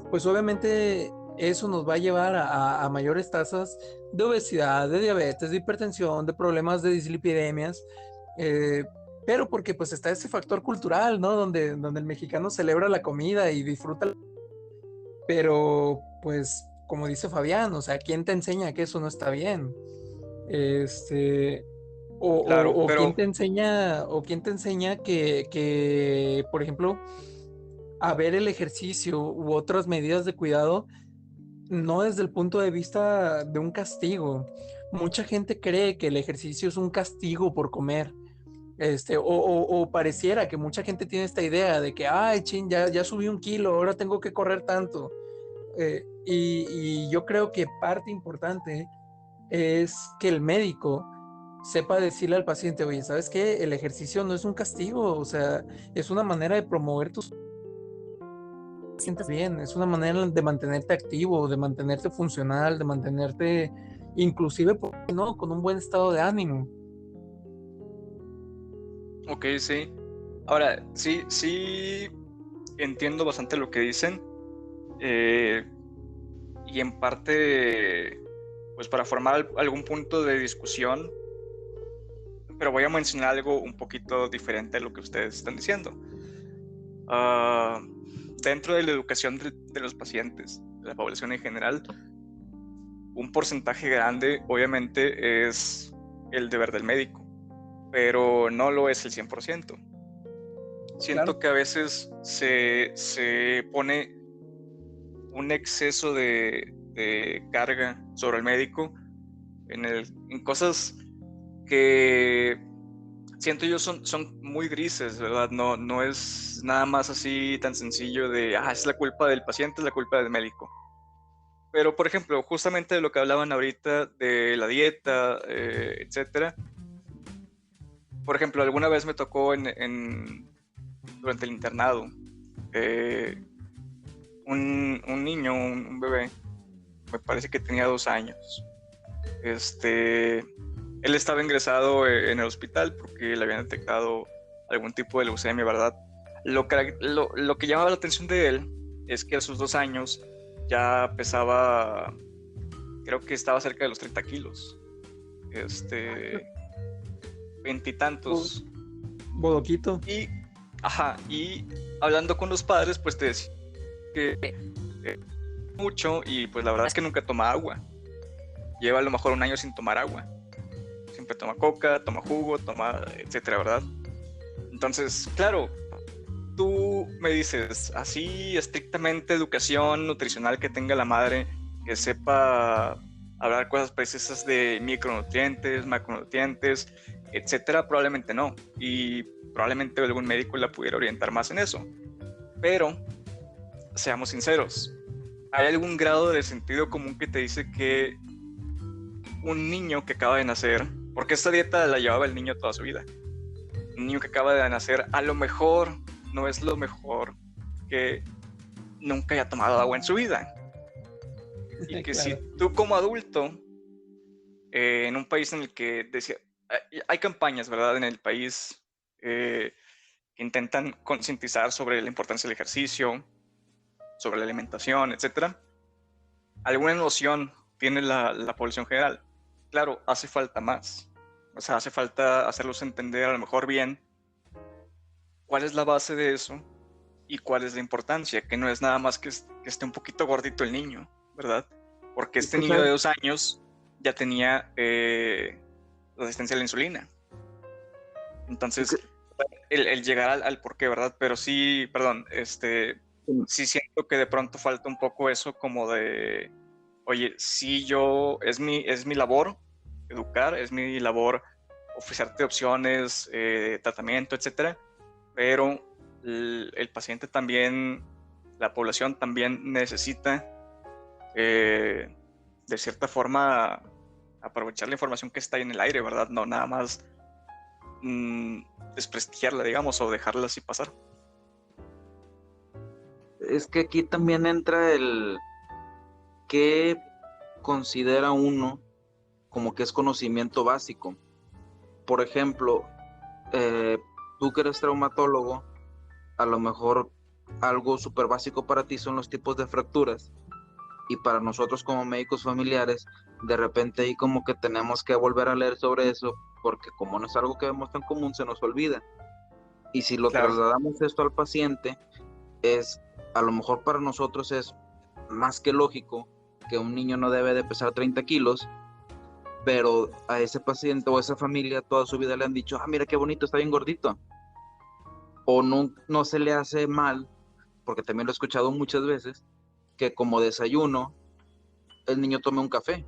S2: pues obviamente eso nos va a llevar a mayores tasas de obesidad, de diabetes, de hipertensión, de problemas de dislipidemias, pero porque pues está ese factor cultural, ¿no? Donde el mexicano celebra la comida y disfruta, pero pues como dice Fabián, o sea, ¿quién te enseña que eso no está bien?
S1: Claro,
S2: O quién
S1: pero
S2: te enseña, que, por ejemplo, a ver el ejercicio u otras medidas de cuidado no desde el punto de vista de un castigo. Mucha gente cree que el ejercicio es un castigo por comer. O pareciera que mucha gente tiene esta idea de que, ay, chin, ya subí 1 kilo, ahora tengo que correr tanto. Y yo creo que parte importante es que el médico sepa decirle al paciente, oye, ¿sabes qué? El ejercicio no es un castigo, o sea, es una manera de promover tus sientas bien, es una manera de mantenerte activo, de mantenerte funcional, de mantenerte inclusive, ¿por qué no?, con un buen estado de ánimo.
S1: Ok, sí. Ahora, sí entiendo bastante lo que dicen. Y en parte, pues para formar algún punto de discusión, pero voy a mencionar algo un poquito diferente a lo que ustedes están diciendo. Dentro de la educación de los pacientes, de la población en general, un porcentaje grande obviamente es el deber del médico, pero no lo es el 100%. Siento
S2: Claro.
S1: que a veces se pone un exceso de carga sobre el médico en cosas que siento yo son muy grises, ¿verdad? No es nada más así tan sencillo de, es la culpa del paciente, es la culpa del médico. Pero, por ejemplo, justamente de lo que hablaban ahorita de la dieta, etcétera. Por ejemplo, alguna vez me tocó durante el internado, un niño, un bebé, me parece que tenía 2 años. Él estaba ingresado en el hospital porque le habían detectado algún tipo de leucemia, ¿verdad? Lo que llamaba la atención de él es que a sus 2 años ya pesaba, creo que estaba cerca de los 30 kilos. 20 y tantos.
S2: Bodoquito.
S1: Y hablando con los padres, pues te decía que mucho, y pues la verdad es que nunca toma agua. Lleva a lo mejor 1 año sin tomar agua. Siempre toma coca, toma jugo, toma etcétera, ¿verdad? Entonces, claro, tú me dices, así estrictamente educación nutricional que tenga la madre, que sepa hablar cosas precisas de micronutrientes, macronutrientes, etcétera, probablemente no. Y probablemente algún médico la pudiera orientar más en eso. Pero, seamos sinceros, ¿hay algún grado de sentido común que te dice que un niño que acaba de nacer, porque esta dieta la llevaba el niño toda su vida, un niño que acaba de nacer, a lo mejor no es lo mejor que nunca haya tomado agua en su vida? Y que
S2: Claro.
S1: si tú como adulto, en un país en el que hay campañas, ¿verdad? En el país que intentan concientizar sobre la importancia del ejercicio, sobre la alimentación, etcétera. ¿Alguna noción tiene la población general? Claro, hace falta más. O sea, hace falta hacerlos entender a lo mejor bien cuál es la base de eso y cuál es la importancia, que no es nada más que esté un poquito gordito el niño, ¿verdad? Porque este niño de 2 años ya tenía resistencia a la insulina. Entonces, el llegar al por qué, ¿verdad? Pero sí, perdón, sí siento que de pronto falta un poco eso como de, oye, sí es mi labor educar, es mi labor ofrecerte opciones, tratamiento, etcétera, pero el paciente también, la población también necesita de cierta forma aprovechar la información que está ahí en el aire, ¿verdad? No nada más desprestigiarla, digamos, o dejarla así pasar.
S3: Es que aquí también entra el qué considera uno como que es conocimiento básico. Por ejemplo, tú que eres traumatólogo, a lo mejor algo súper básico para ti son los tipos de fracturas, y para nosotros como médicos familiares, de repente ahí como que tenemos que volver a leer sobre eso, porque como no es algo que vemos tan común, se nos olvida. Y si lo trasladamos esto al paciente, a lo mejor para nosotros es más que lógico que un niño no debe de pesar 30 kilos, pero a ese paciente o a esa familia toda su vida le han dicho, mira qué bonito, está bien gordito. O no se le hace mal, porque también lo he escuchado muchas veces, que como desayuno el niño tome un café,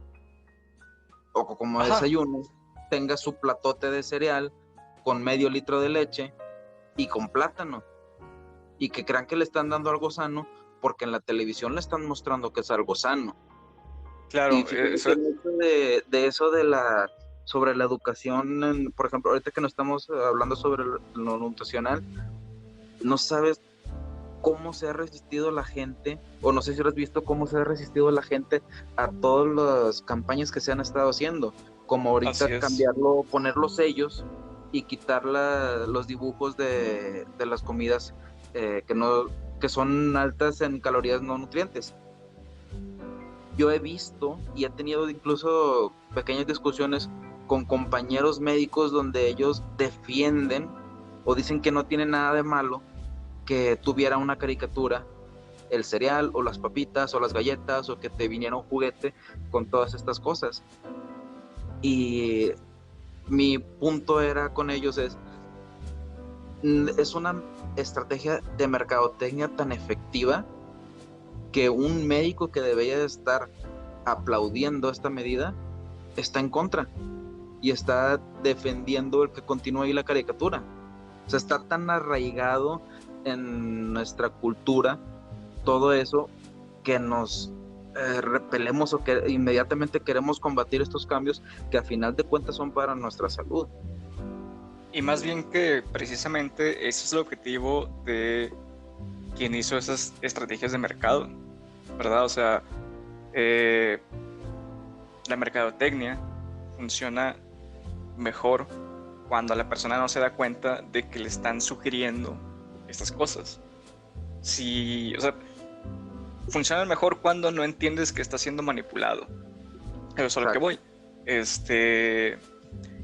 S3: o como desayuno tenga su platote de cereal con medio litro de leche y con plátano, y que crean que le están dando algo sano porque en la televisión le están mostrando que es algo sano.
S1: Claro,
S3: y fíjate de eso sobre la educación, por ejemplo, ahorita que nos estamos hablando sobre lo nutricional, no sabes cómo se ha resistido la gente, o no sé si lo has visto, cómo se ha resistido la gente a todas las campañas que se han estado haciendo, como ahorita cambiarlo, poner los sellos y quitar los dibujos de las comidas que son altas en calorías no nutrientes. Yo he visto y he tenido incluso pequeñas discusiones con compañeros médicos donde ellos defienden o dicen que no tiene nada de malo que tuviera una caricatura, el cereal o las papitas o las galletas, o que te viniera un juguete con todas estas cosas. Y mi punto era con ellos es una estrategia de mercadotecnia tan efectiva que un médico que debería estar aplaudiendo esta medida está en contra y está defendiendo el que continúe ahí la caricatura. O sea, está tan arraigado en nuestra cultura todo eso que nos repelemos o que inmediatamente queremos combatir estos cambios que a final de cuentas son para nuestra salud.
S1: Y más bien que precisamente ese es el objetivo de quien hizo esas estrategias de mercado, ¿verdad? O sea, la mercadotecnia funciona mejor cuando la persona no se da cuenta de que le están sugiriendo estas cosas. O sea, funciona mejor cuando no entiendes que está siendo manipulado. Eso es a lo que voy.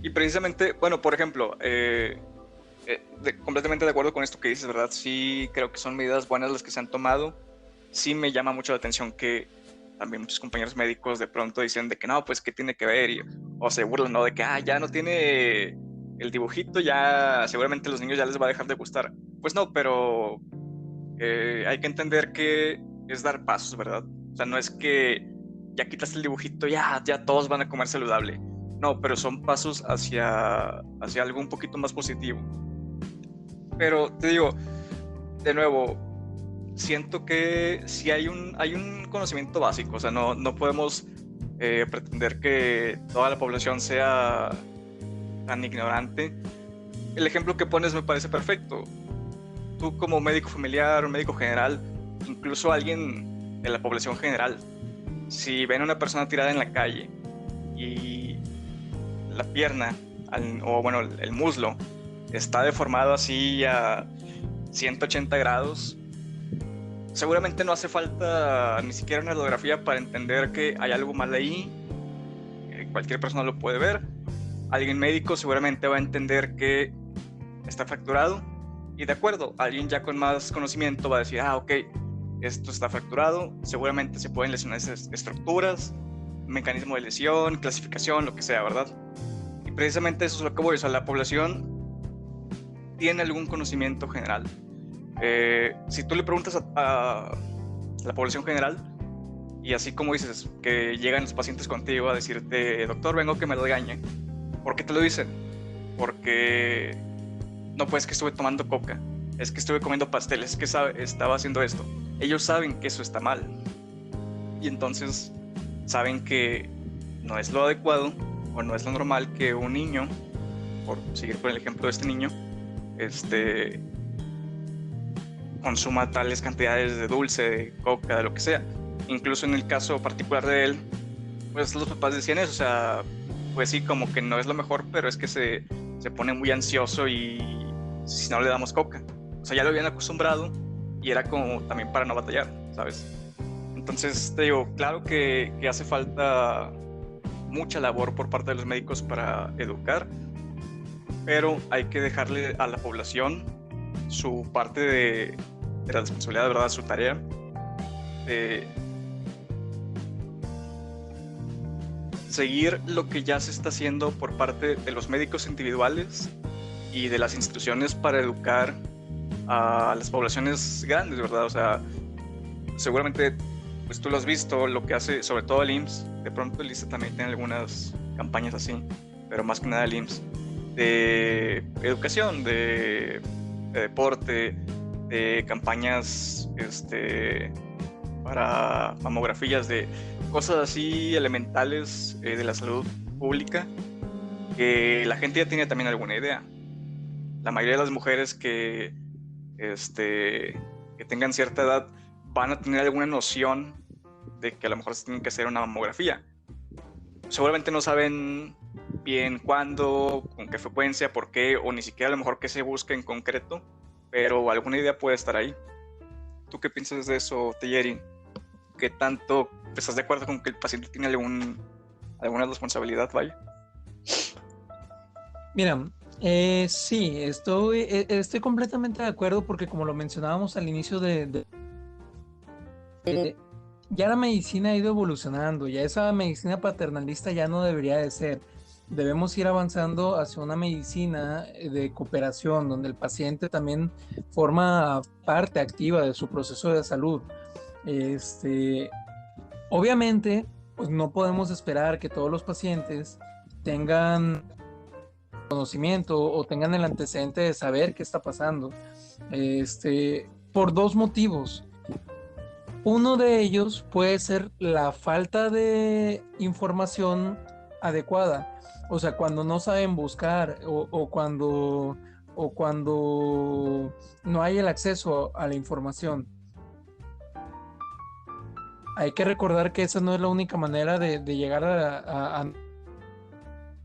S1: Y precisamente, bueno, por ejemplo, completamente de acuerdo con esto que dices, ¿verdad? Sí, creo que son medidas buenas las que se han tomado. Sí me llama mucho la atención que también muchos compañeros médicos de pronto dicen de que no, pues, ¿qué tiene que ver? O se burlan, ¿no? De que, ya no tiene el dibujito, ya seguramente a los niños ya les va a dejar de gustar. Pues no, pero hay que entender que es dar pasos, ¿verdad? O sea, no es que ya quitas el dibujito, ya todos van a comer saludable. No, pero son pasos hacia algo un poquito más positivo. Pero te digo, de nuevo, siento que sí hay un conocimiento básico. O sea, no podemos pretender que toda la población sea tan ignorante. El ejemplo que pones me parece perfecto. Tú como médico familiar, médico general, incluso alguien de la población general, si ven a una persona tirada en la calle y la pierna, o bueno, el muslo está deformado así a 180 grados. Seguramente no hace falta ni siquiera una radiografía para entender que hay algo mal ahí. Cualquier persona lo puede ver. Alguien médico seguramente va a entender que está fracturado. Y de acuerdo, alguien ya con más conocimiento va a decir, ok, esto está fracturado. Seguramente se pueden lesionar esas estructuras, mecanismo de lesión, clasificación, lo que sea, ¿verdad? Y precisamente eso es lo que voy. O sea, la población tiene algún conocimiento general. Si tú le preguntas a la población general, y así como dices que llegan los pacientes contigo a decirte, doctor, vengo que me regañe, ¿por qué te lo dicen? Porque no, pues que estuve tomando coca, es que estuve comiendo pasteles, es que estaba haciendo esto. Ellos saben que eso está mal y entonces saben que no es lo adecuado o no es lo normal que un niño, por seguir con el ejemplo de este niño, consuma tales cantidades de dulce, de coca, de lo que sea. Incluso en el caso particular de él, pues los papás decían eso, o sea, pues sí, como que no es lo mejor, pero es que se pone muy ansioso y si no le damos coca. O sea, ya lo habían acostumbrado y era como también para no batallar, ¿sabes? Entonces, te digo, claro que hace falta mucha labor por parte de los médicos para educar, pero hay que dejarle a la población su parte de la responsabilidad, de verdad, su tarea de seguir lo que ya se está haciendo por parte de los médicos individuales y de las instituciones para educar a las poblaciones grandes, ¿verdad? O sea, seguramente pues tú lo has visto, lo que hace sobre todo el IMSS. De pronto el ISSSTE también tiene algunas campañas así, pero más que nada el IMSS, de educación, de deporte, de campañas para mamografías, de cosas así elementales de la salud pública, que la gente ya tiene también alguna idea. La mayoría de las mujeres que tengan cierta edad van a tener alguna noción de que a lo mejor se tienen que hacer una mamografía. Seguramente no saben bien cuándo, con qué frecuencia, por qué, o ni siquiera a lo mejor qué se busca en concreto, pero alguna idea puede estar ahí. ¿Tú qué piensas de eso, Teyeri? ¿Qué tanto estás de acuerdo con que el paciente tiene alguna responsabilidad, vaya?
S2: Mira, sí, estoy completamente de acuerdo porque como lo mencionábamos al inicio ya la medicina ha ido evolucionando, ya esa medicina paternalista ya no debería de ser. Debemos ir avanzando hacia una medicina de cooperación, donde el paciente también forma parte activa de su proceso de salud. Obviamente, pues no podemos esperar que todos los pacientes tengan conocimiento o tengan el antecedente de saber qué está pasando. Por dos motivos. Uno de ellos puede ser la falta de información adecuada. O sea, cuando no saben buscar o cuando no hay el acceso a la información. Hay que recordar que esa no es la única manera de llegar a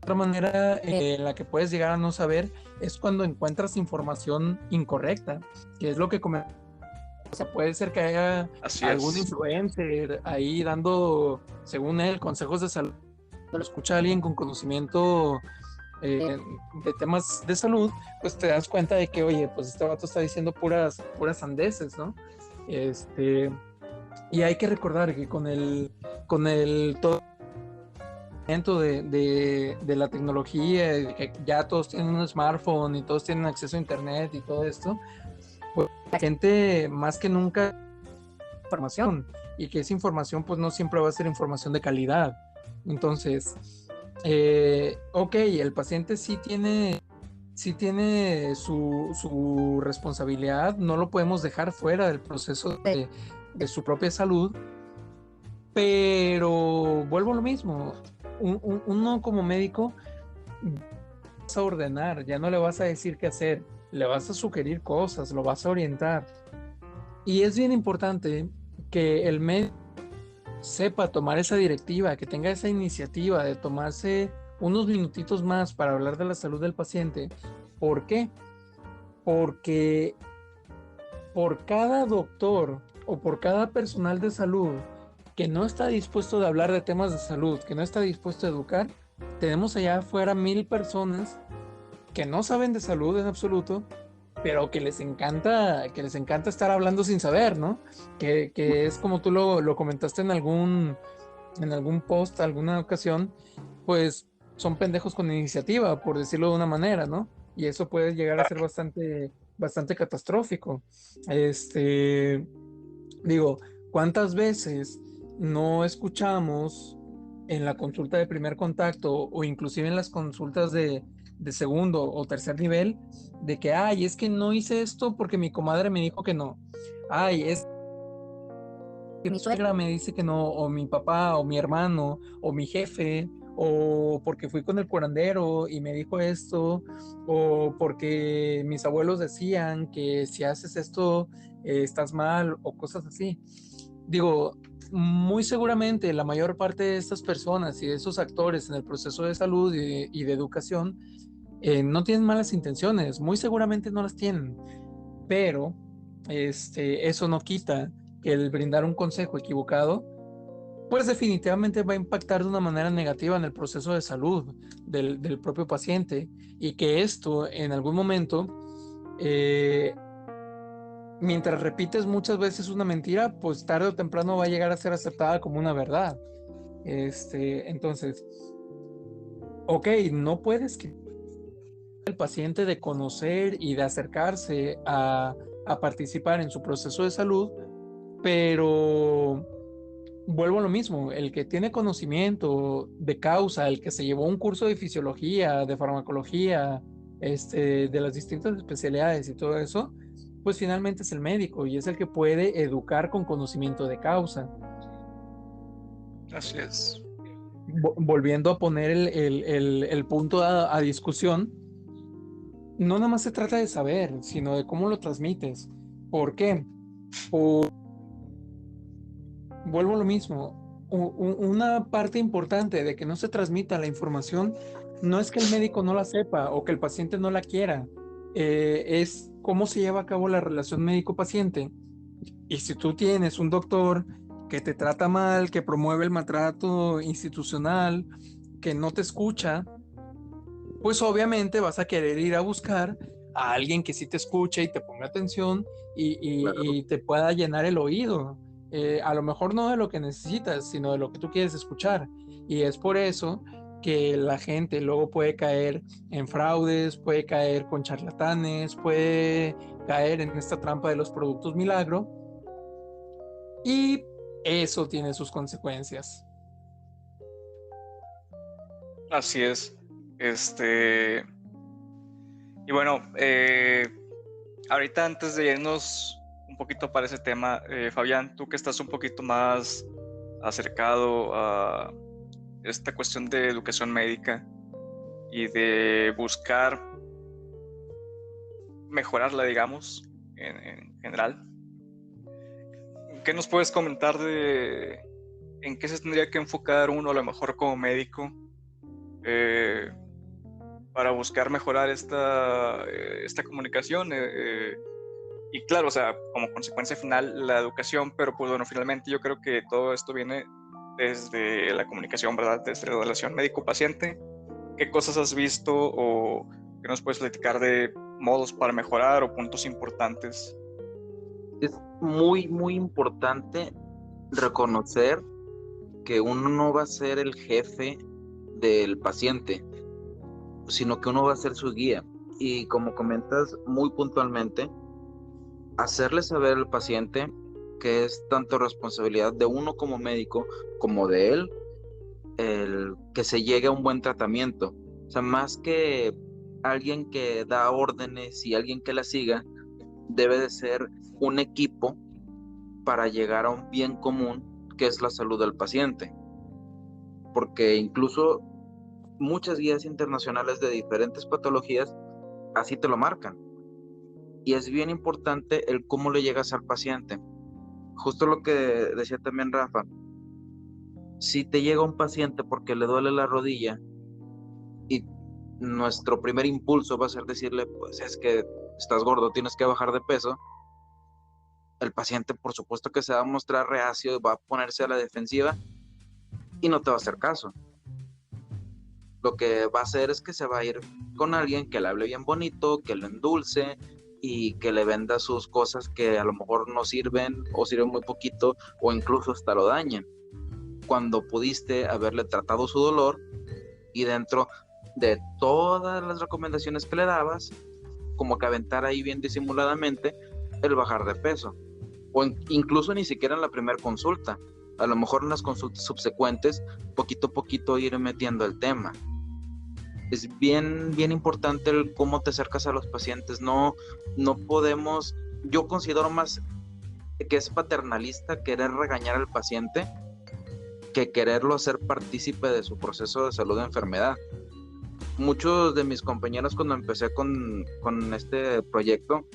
S2: otra manera en la que puedes llegar a no saber es cuando encuentras información incorrecta, que es lo que comentamos. O sea, puede ser que haya algún influencer ahí dando, según él, consejos de salud. Lo escucha alguien con conocimiento de temas de salud, pues te das cuenta de que, oye, pues este vato está diciendo puras sandeces, ¿no? Y hay que recordar que con el todo de la tecnología, que ya todos tienen un smartphone y todos tienen acceso a internet y todo esto, pues la gente más que nunca información, y que esa información pues no siempre va a ser información de calidad. Entonces, el paciente sí tiene su responsabilidad, no lo podemos dejar fuera del proceso de su propia salud, pero vuelvo a lo mismo, uno como médico vas a ordenar, ya no le vas a decir qué hacer, le vas a sugerir cosas, lo vas a orientar, y es bien importante que el médico sepa tomar esa directiva, que tenga esa iniciativa de tomarse unos minutitos más para hablar de la salud del paciente. ¿Por qué? Porque por cada doctor o por cada personal de salud que no está dispuesto de hablar de temas de salud, que no está dispuesto a educar, tenemos allá afuera 1000 personas que no saben de salud en absoluto, pero que les encanta estar hablando sin saber, ¿no? Que es como tú lo comentaste en algún post, alguna ocasión, pues son pendejos con iniciativa, por decirlo de una manera, ¿no? Y eso puede llegar a ser bastante catastrófico. Este, digo, ¿cuántas veces no escuchamos en la consulta de primer contacto o inclusive en las consultas de segundo o tercer nivel de que, ay, es que no hice esto porque mi comadre me dijo que no? Ay, es que mi suegra me dice que no, o mi papá, o mi hermano, o mi jefe, o porque fui con el curandero y me dijo esto, o porque mis abuelos decían que si haces esto estás mal, o cosas así. Digo, muy seguramente la mayor parte de estas personas y de esos actores en el proceso de salud y de educación no tienen malas intenciones, muy seguramente no las tienen, pero eso no quita que el brindar un consejo equivocado, pues definitivamente va a impactar de una manera negativa en el proceso de salud del propio paciente y que esto en algún momento, eh, mientras repites muchas veces una mentira, pues tarde o temprano va a llegar a ser aceptada como una verdad. Entonces, ok, no puedes quitar al paciente de conocer y de acercarse a participar en su proceso de salud, pero vuelvo a lo mismo, el que tiene conocimiento de causa, el que se llevó un curso de fisiología, de farmacología, de las distintas especialidades y todo eso, pues finalmente es el médico y es el que puede educar con conocimiento de causa.
S1: Así es.
S2: Volviendo a poner el punto a discusión, no nada más se trata de saber, sino de cómo lo transmites. ¿Por qué? Vuelvo a lo mismo. Una parte importante de que no se transmita la información no es que el médico no la sepa o que el paciente no la quiera, es cómo se lleva a cabo la relación médico-paciente. Y si tú tienes un doctor que te trata mal, que promueve el maltrato institucional, que no te escucha, pues obviamente vas a querer ir a buscar a alguien que sí te escuche y te ponga atención
S3: Claro.
S2: y te pueda llenar el oído. A lo mejor no de lo que necesitas, sino de lo que tú quieres escuchar. Y es por eso que la gente luego puede caer en fraudes, puede caer con charlatanes, puede caer en esta trampa de los productos milagro y eso tiene sus consecuencias.
S1: Así es. Este. Y bueno, ahorita antes de irnos un poquito para ese tema, Fabián, tú que estás un poquito más acercado a esta cuestión de educación médica y de buscar mejorarla, digamos, en general, ¿qué nos puedes comentar de en qué se tendría que enfocar uno a lo mejor como médico eh, para buscar mejorar esta comunicación? Y claro, o sea, como consecuencia final la educación, pero pues bueno, finalmente yo creo que todo esto viene desde la comunicación, ¿verdad? Desde la relación médico-paciente. ¿Qué cosas has visto o qué nos puedes platicar de modos para mejorar o puntos importantes?
S3: Es muy, muy importante reconocer que uno no va a ser el jefe del paciente, sino que uno va a ser su guía. Y como comentas muy puntualmente, hacerle saber al paciente que es tanto responsabilidad de uno como médico como de él el que se llegue a un buen tratamiento. O sea, más que alguien que da órdenes y alguien que la siga, debe de ser un equipo para llegar a un bien común que es la salud del paciente. Porque incluso muchas guías internacionales de diferentes patologías así te lo marcan. Y es bien importante el cómo le llegas al paciente. Justo lo que decía también Rafa, si te llega un paciente porque le duele la rodilla y nuestro primer impulso va a ser decirle, pues es que estás gordo, tienes que bajar de peso, el paciente por supuesto que se va a mostrar reacio, va a ponerse a la defensiva y no te va a hacer caso. Lo que va a hacer es que se va a ir con alguien que le hable bien bonito, que lo endulce y que le venda sus cosas que a lo mejor no sirven o sirven muy poquito o incluso hasta lo dañen, cuando pudiste haberle tratado su dolor y dentro de todas las recomendaciones que le dabas, como que aventar ahí bien disimuladamente el bajar de peso, o incluso ni siquiera en la primera consulta, a lo mejor en las consultas subsecuentes, poquito a poquito ir metiendo el tema. Es bien, bien importante el cómo te acercas a los pacientes. No podemos, yo considero más que es paternalista querer regañar al paciente que quererlo hacer partícipe de su proceso de salud o enfermedad. Muchos de mis compañeros cuando empecé con este proyecto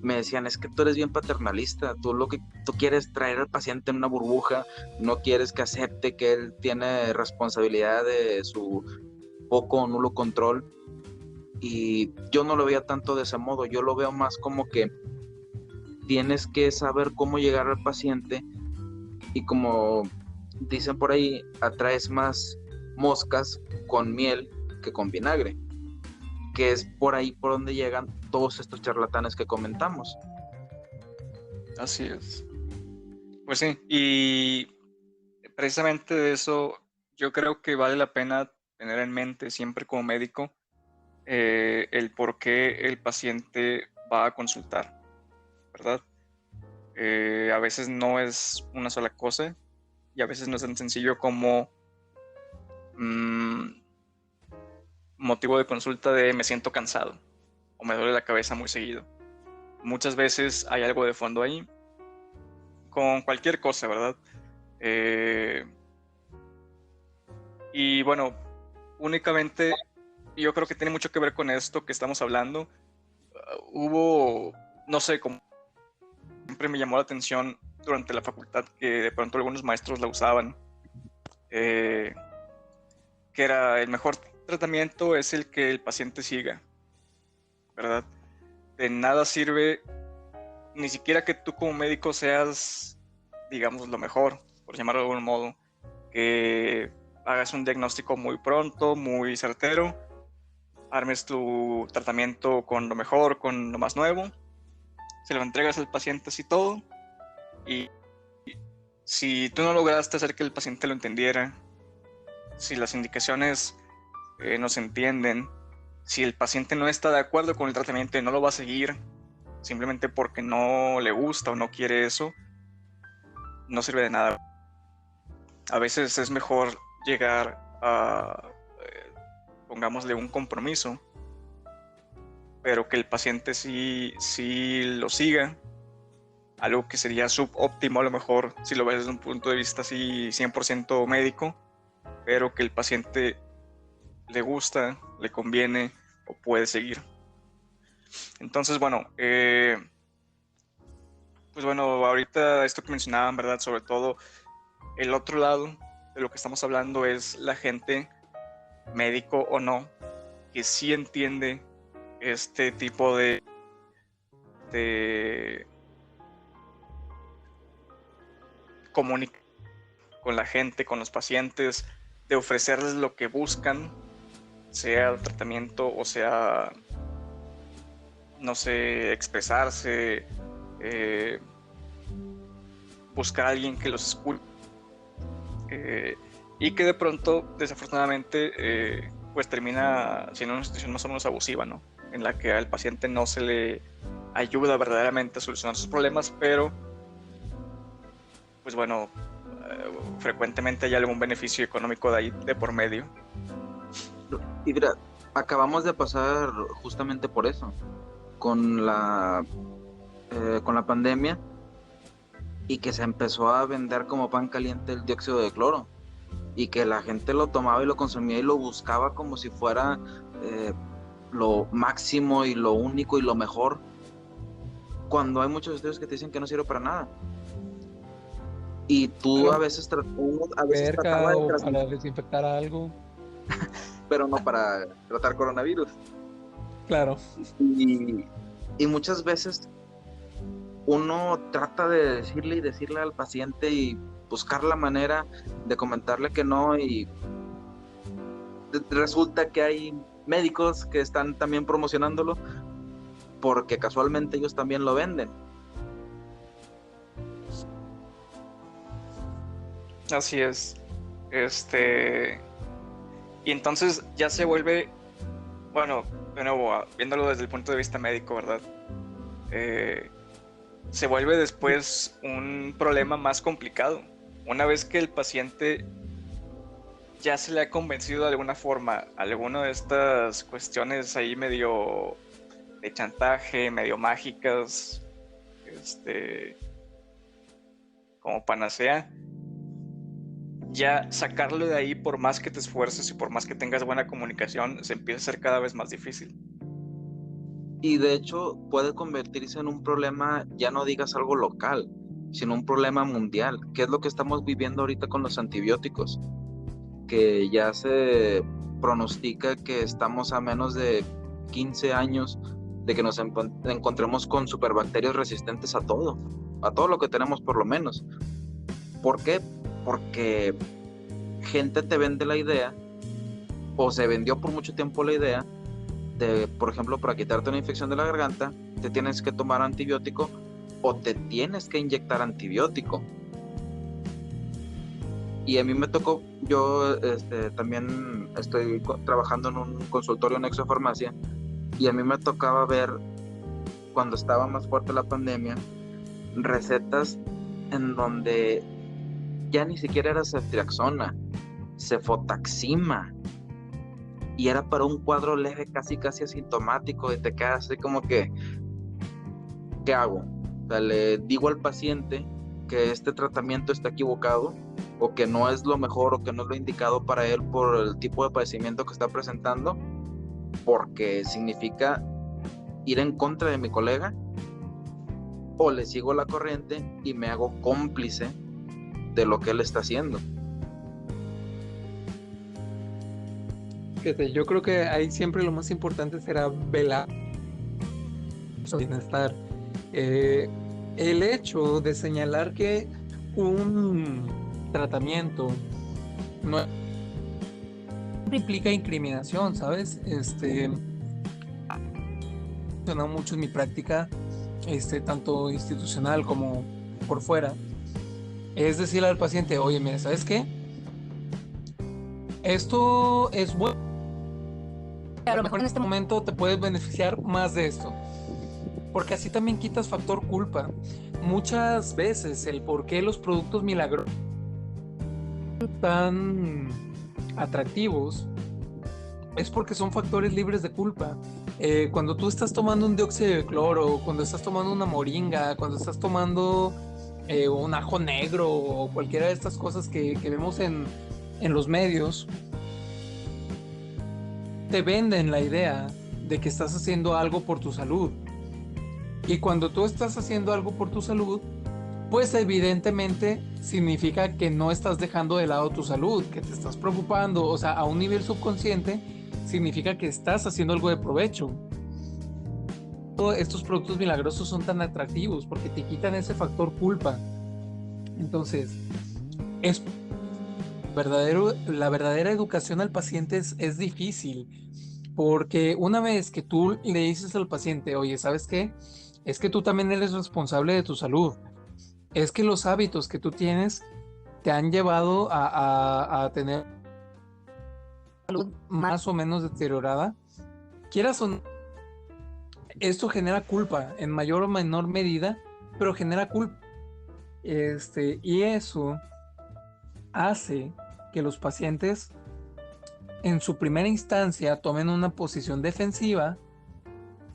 S3: me decían, es que tú eres bien paternalista, tú quieres traer al paciente en una burbuja, no quieres que acepte que él tiene responsabilidad de su poco o nulo control, y yo no lo veía tanto de ese modo, yo lo veo más como que tienes que saber cómo llegar al paciente y, como dicen por ahí, atraes más moscas con miel que con vinagre, que es por ahí por donde llegan todos estos charlatanes que comentamos.
S1: Así es. Pues sí, y precisamente de eso yo creo que vale la pena tener en mente siempre como médico el por qué el paciente va a consultar, ¿verdad? A veces no es una sola cosa y a veces no es tan sencillo como motivo de consulta de me siento cansado o me duele la cabeza muy seguido. Muchas veces hay algo de fondo ahí con cualquier cosa, ¿verdad? Y bueno, únicamente yo creo que tiene mucho que ver con esto que estamos hablando. Hubo, no sé, como siempre me llamó la atención durante la facultad que de pronto algunos maestros la usaban, que era el mejor tratamiento es el que el paciente siga, ¿verdad? De nada sirve ni siquiera que tú como médico seas, digamos, lo mejor, por llamarlo de algún modo, que hagas un diagnóstico muy pronto, muy certero, armes tu tratamiento con lo mejor, con lo más nuevo, se lo entregas al paciente así todo, y si tú no lograste hacer que el paciente lo entendiera, si las indicaciones no se entienden, si el paciente no está de acuerdo con el tratamiento y no lo va a seguir simplemente porque no le gusta o no quiere eso, no sirve de nada. A veces es mejor llegar a, pongámosle, un compromiso, pero que el paciente sí lo siga, algo que sería subóptimo a lo mejor si lo ves desde un punto de vista así 100% médico, pero que el paciente le gusta, le conviene o puede seguir. Entonces, bueno, pues bueno, ahorita esto que mencionaban, ¿verdad? Sobre todo el otro lado de lo que estamos hablando es la gente, médico o no, que sí entiende este tipo de comunicación con la gente, con los pacientes, de ofrecerles lo que buscan, sea el tratamiento o sea, no sé, expresarse, buscar a alguien que los escuche, y que de pronto, desafortunadamente, pues termina siendo una situación más o menos abusiva, ¿no? En la que al paciente no se le ayuda verdaderamente a solucionar sus problemas, pero pues bueno, frecuentemente hay algún beneficio económico de ahí de por medio.
S3: Y mira, acabamos de pasar justamente por eso, con la pandemia, y que se empezó a vender como pan caliente el dióxido de cloro, y que la gente lo tomaba y lo consumía y lo buscaba como si fuera lo máximo y lo único y lo mejor, cuando hay muchos estudios que te dicen que no sirve para nada. Y tú a veces
S2: trataba de para desinfectar algo,
S3: pero no para tratar coronavirus.
S2: Claro.
S3: Y muchas veces uno trata de decirle al paciente y buscar la manera de comentarle que no, y resulta que hay médicos que están también promocionándolo porque casualmente ellos también lo venden.
S1: Así es. Y entonces ya se vuelve, bueno, de nuevo, viéndolo desde el punto de vista médico, ¿verdad? Se vuelve después un problema más complicado. Una vez que el paciente ya se le ha convencido de alguna forma alguna de estas cuestiones ahí medio de chantaje, medio mágicas, como panacea, ya sacarlo de ahí, por más que te esfuerces y por más que tengas buena comunicación, se empieza a hacer cada vez más difícil.
S3: Y de hecho puede convertirse en un problema, ya no digas algo local, sino un problema mundial, que es lo que estamos viviendo ahorita con los antibióticos, que ya se pronostica que estamos a menos de 15 años de que nos encontremos con superbacterias resistentes a todo lo que tenemos por lo menos. ¿Por qué? Porque gente te vende la idea, o se vendió por mucho tiempo la idea de, por ejemplo, para quitarte una infección de la garganta, te tienes que tomar antibiótico o te tienes que inyectar antibiótico. Y a mí me tocó, yo también estoy trabajando en un consultorio en Exofarmacia, y a mí me tocaba ver, cuando estaba más fuerte la pandemia, recetas en donde ya ni siquiera era ceftriaxona, cefotaxima, y era para un cuadro leve, casi asintomático, y te quedas así como que, ¿qué hago? O sea, le digo al paciente que este tratamiento está equivocado, o que no es lo mejor, o que no es lo indicado para él por el tipo de padecimiento que está presentando, porque significa ir en contra de mi colega, o le sigo la corriente y me hago cómplice de lo que él está haciendo.
S2: Fíjate, yo creo que ahí siempre lo más importante será velar su bienestar. El hecho de señalar que un tratamiento no implica incriminación, ¿sabes? Funciona mucho en mi práctica, tanto institucional como por fuera. Es decirle al paciente, oye, mira, ¿sabes qué? Esto es bueno. A lo mejor en este momento te puedes beneficiar más de esto. Porque así también quitas factor culpa. Muchas veces el por qué los productos milagrosos son tan atractivos es porque son factores libres de culpa. Cuando tú estás tomando un dióxido de cloro, cuando estás tomando una moringa, cuando estás tomando un ajo negro o cualquiera de estas cosas que vemos en los medios, te venden la idea de que estás haciendo algo por tu salud. Y cuando tú estás haciendo algo por tu salud, pues evidentemente significa que no estás dejando de lado tu salud, que te estás preocupando, o sea, a un nivel subconsciente significa que estás haciendo algo de provecho. Todos estos productos milagrosos son tan atractivos porque te quitan ese factor culpa. Entonces, la verdadera educación al paciente es difícil, porque una vez que tú le dices al paciente, oye, ¿sabes qué? Es que tú también eres responsable de tu salud. Es que los hábitos que tú tienes te han llevado a tener salud más o menos deteriorada. Quieras o no, esto genera culpa en mayor o menor medida, pero genera culpa. Y eso hace que los pacientes en su primera instancia tomen una posición defensiva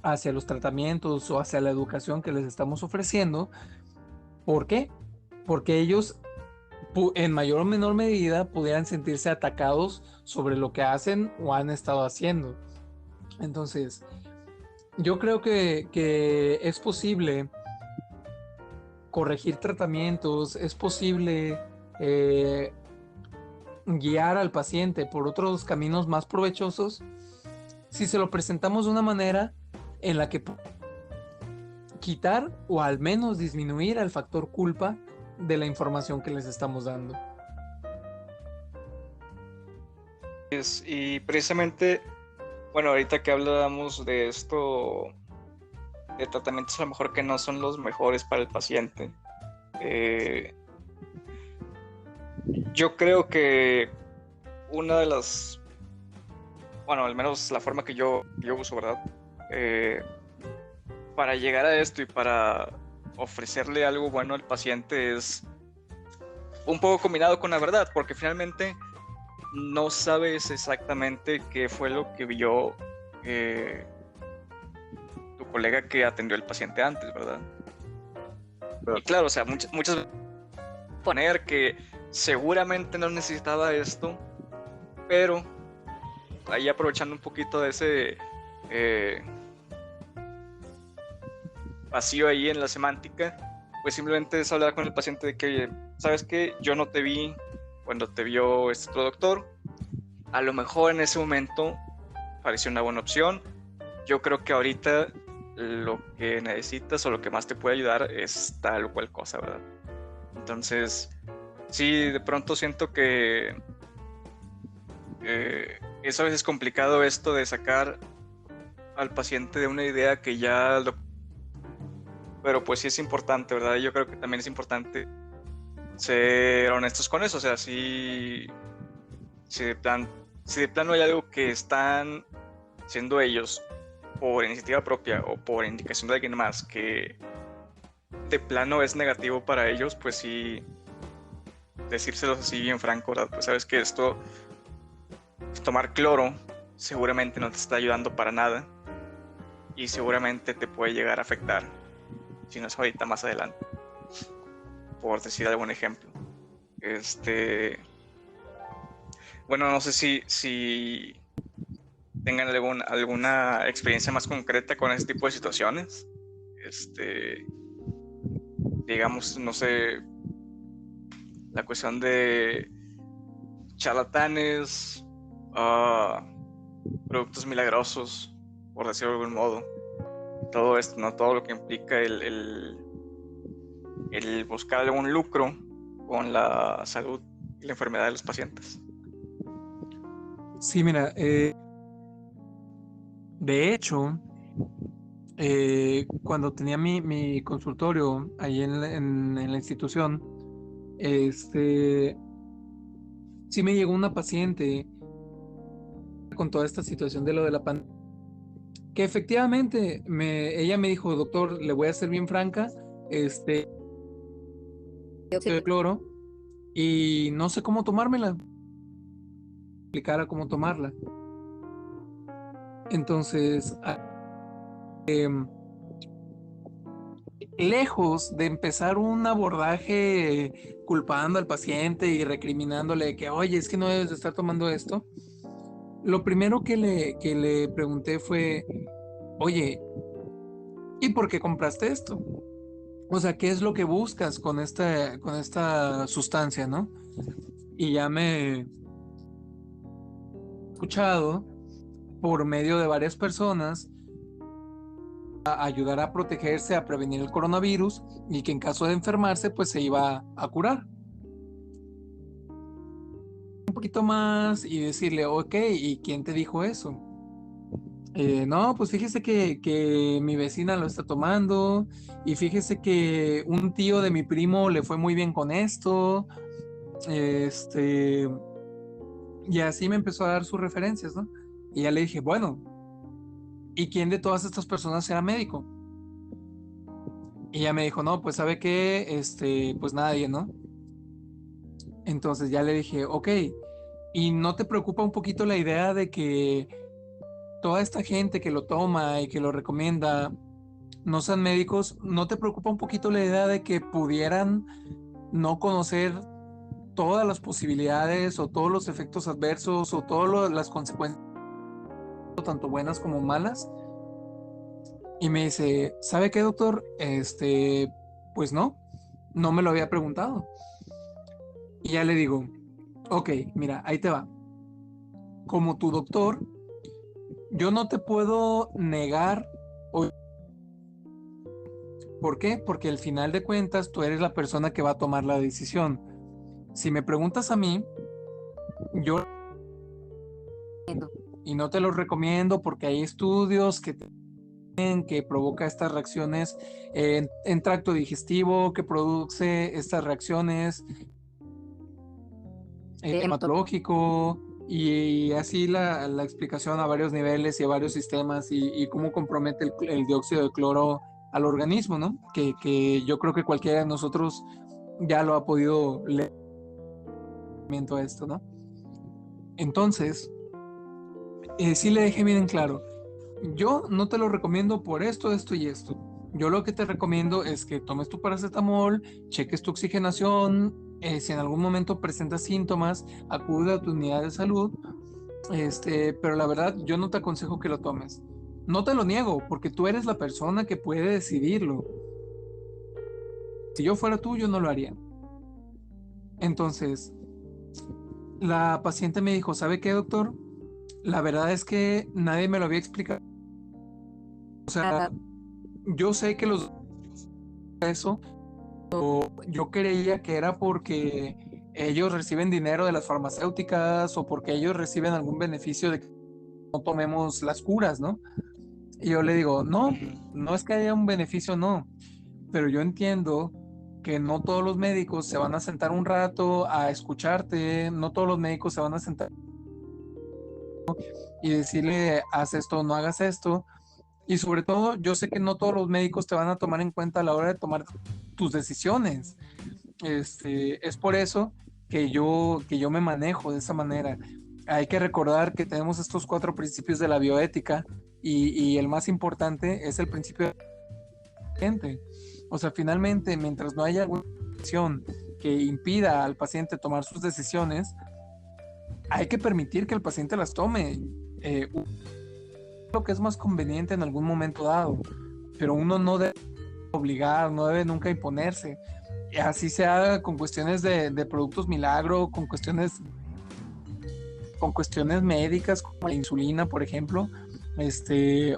S2: hacia los tratamientos o hacia la educación que les estamos ofreciendo. ¿Por qué? Porque ellos en mayor o menor medida pudieran sentirse atacados sobre lo que hacen o han estado haciendo. Entonces, yo creo que es posible corregir tratamientos, es posible guiar al paciente por otros caminos más provechosos si se lo presentamos de una manera en la que quitar o al menos disminuir el factor culpa de la información que les estamos dando.
S1: Y precisamente, bueno, ahorita que hablamos de esto, de tratamientos a lo mejor que no son los mejores para el paciente, yo creo que una de las, bueno, al menos la forma que yo uso, ¿verdad? Para llegar a esto y para ofrecerle algo bueno al paciente es un poco combinado con la verdad, porque finalmente no sabes exactamente qué fue lo que vio tu colega que atendió al paciente antes, ¿verdad? Y claro, o sea, muchas veces poner que seguramente no necesitaba esto, pero ahí aprovechando un poquito de ese vacío ahí en la semántica, pues simplemente es hablar con el paciente de que, oye, ¿sabes qué? Yo no te vi cuando te vio este otro doctor. A lo mejor en ese momento pareció una buena opción. Yo creo que ahorita lo que necesitas o lo que más te puede ayudar es tal o cual cosa, ¿verdad? Entonces, sí, de pronto siento que es a veces complicado esto de sacar al paciente de una idea que ya lo... Pero pues sí es importante, ¿verdad? Yo creo que también es importante ser honestos con eso. O sea, si de plano hay algo que están siendo ellos por iniciativa propia o por indicación de alguien más que de plano es negativo para ellos, pues sí, decírselos así bien franco, ¿verdad? Pues sabes que esto, tomar cloro seguramente no te está ayudando para nada y seguramente te puede llegar a afectar, si no es ahorita, más adelante, por decir algún ejemplo. Bueno, no sé si tengan alguna experiencia más concreta con este tipo de situaciones. Digamos, no sé, la cuestión de charlatanes, productos milagrosos, por decirlo de algún modo. Todo esto, ¿no? Todo lo que implica el buscar algún lucro con la salud y la enfermedad de los pacientes.
S2: Sí, mira, de hecho, cuando tenía mi consultorio ahí en la institución, sí me llegó una paciente con toda esta situación de lo de la pandemia, que efectivamente ella me dijo, doctor, le voy a ser bien franca, de cloro y no sé cómo tomármela, explicara cómo tomarla. Entonces, lejos de empezar un abordaje culpando al paciente y recriminándole que, oye, es que no debes de estar tomando esto, lo primero que le pregunté fue, oye, ¿y por qué compraste esto? O sea, ¿qué es lo que buscas con esta sustancia, no? Y ya me he escuchado por medio de varias personas a ayudar a protegerse, a prevenir el coronavirus y que en caso de enfermarse, pues se iba a curar. Un poquito más y decirle, ok, ¿y quién te dijo eso? No, pues fíjese que mi vecina lo está tomando y fíjese que un tío de mi primo le fue muy bien con esto, y así me empezó a dar sus referencias, ¿no? Y ya le dije, bueno, ¿y quién de todas estas personas era médico? Y ella me dijo, no, pues sabe qué, pues nadie, ¿no? Entonces ya le dije, ok, ¿y no te preocupa un poquito la idea de que toda esta gente que lo toma y que lo recomienda no sean médicos? ¿No te preocupa un poquito la idea de que pudieran no conocer todas las posibilidades o todos los efectos adversos o todas las consecuencias, tanto buenas como malas? Y me dice, ¿sabe qué, doctor? Pues no me lo había preguntado. Y ya le digo, ok, mira, ahí te va. Como tu doctor, yo no te puedo negar o ¿Por qué? Porque al final de cuentas tú eres la persona que va a tomar la decisión. Si me preguntas a mí, yo y no te los recomiendo porque hay estudios que provoca estas reacciones en tracto digestivo, que produce estas reacciones hematológico y así la explicación a varios niveles y a varios sistemas y cómo compromete el dióxido de cloro al organismo, ¿no? Que yo creo que cualquiera de nosotros ya lo ha podido leer a esto, ¿no? Entonces, sí le dejé bien en claro, yo no te lo recomiendo por esto, esto y esto. Yo lo que te recomiendo es que tomes tu paracetamol, cheques tu oxigenación, si en algún momento presentas síntomas, acude a tu unidad de salud, pero la verdad yo no te aconsejo que lo tomes. No te lo niego, porque tú eres la persona que puede decidirlo. Si yo fuera tú, yo no lo haría. Entonces, la paciente me dijo, ¿sabe qué, doctor? La verdad es que nadie me lo había explicado. O sea, yo sé que eso, yo creía que era porque ellos reciben dinero de las farmacéuticas o porque ellos reciben algún beneficio de que no tomemos las curas, ¿no? Y yo le digo, no, no es que haya un beneficio, no, pero yo entiendo que no todos los médicos se van a sentar un rato a escucharte, no todos los médicos se van a sentar y decirle, haz esto, no hagas esto. Y sobre todo, yo sé que no todos los médicos te van a tomar en cuenta a la hora de tomar tus decisiones. Es por eso que yo me manejo de esa manera. Hay que recordar que tenemos estos 4 principios de la bioética y el más importante es el principio de la paciente. O sea, finalmente, mientras no haya alguna acción que impida al paciente tomar sus decisiones, hay que permitir que el paciente las tome. Lo que es más conveniente en algún momento dado, pero uno no debe obligar, no debe nunca imponerse. Así sea con cuestiones de productos milagro, con cuestiones médicas como la insulina, por ejemplo,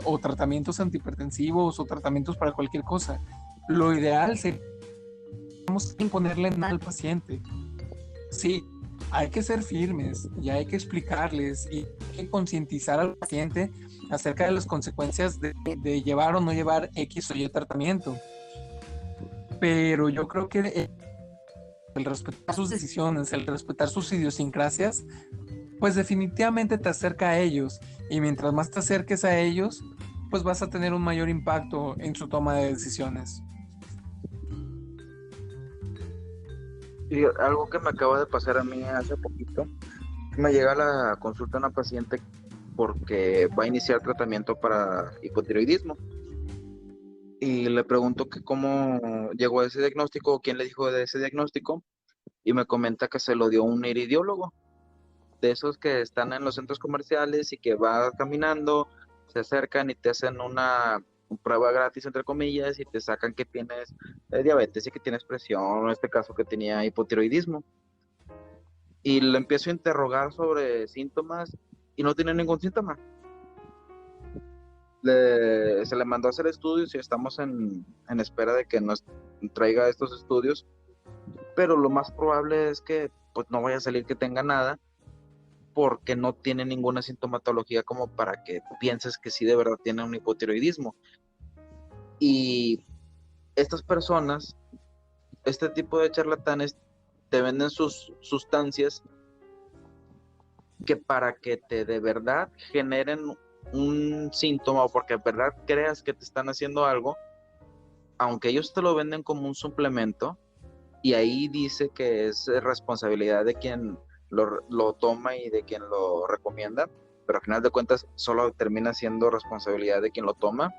S2: o tratamientos antihipertensivos o tratamientos para cualquier cosa. Lo ideal sería imponerle nada al paciente. Sí, hay que ser firmes y hay que explicarles y hay que concientizar al paciente acerca de las consecuencias de llevar o no llevar X o Y tratamiento. Pero yo creo que el respetar sus decisiones, el respetar sus idiosincrasias, pues definitivamente te acerca a ellos. Y mientras más te acerques a ellos, pues vas a tener un mayor impacto en su toma de decisiones.
S3: Y algo que me acaba de pasar a mí hace poquito, me llega a la consulta una paciente porque va a iniciar tratamiento para hipotiroidismo. Y le pregunto que cómo llegó a ese diagnóstico, quién le dijo de ese diagnóstico, y me comenta que se lo dio un iridiólogo, de esos que están en los centros comerciales y que va caminando, se acercan y te hacen una prueba gratis, entre comillas, y te sacan que tienes diabetes y que tienes presión, en este caso que tenía hipotiroidismo. Y le empiezo a interrogar sobre síntomas y no tiene ningún síntoma. Se le mandó a hacer estudios y estamos en espera de que nos traiga estos estudios, pero lo más probable es que pues no vaya a salir que tenga nada porque no tiene ninguna sintomatología como para que pienses que sí de verdad tiene un hipotiroidismo. Y estas personas, este tipo de charlatanes, te venden sus sustancias que para que te de verdad generen un síntoma o porque de verdad creas que te están haciendo algo, aunque ellos te lo venden como un suplemento, y ahí dice que es responsabilidad de quien lo toma y de quien lo recomienda, pero al final de cuentas solo termina siendo responsabilidad de quien lo toma.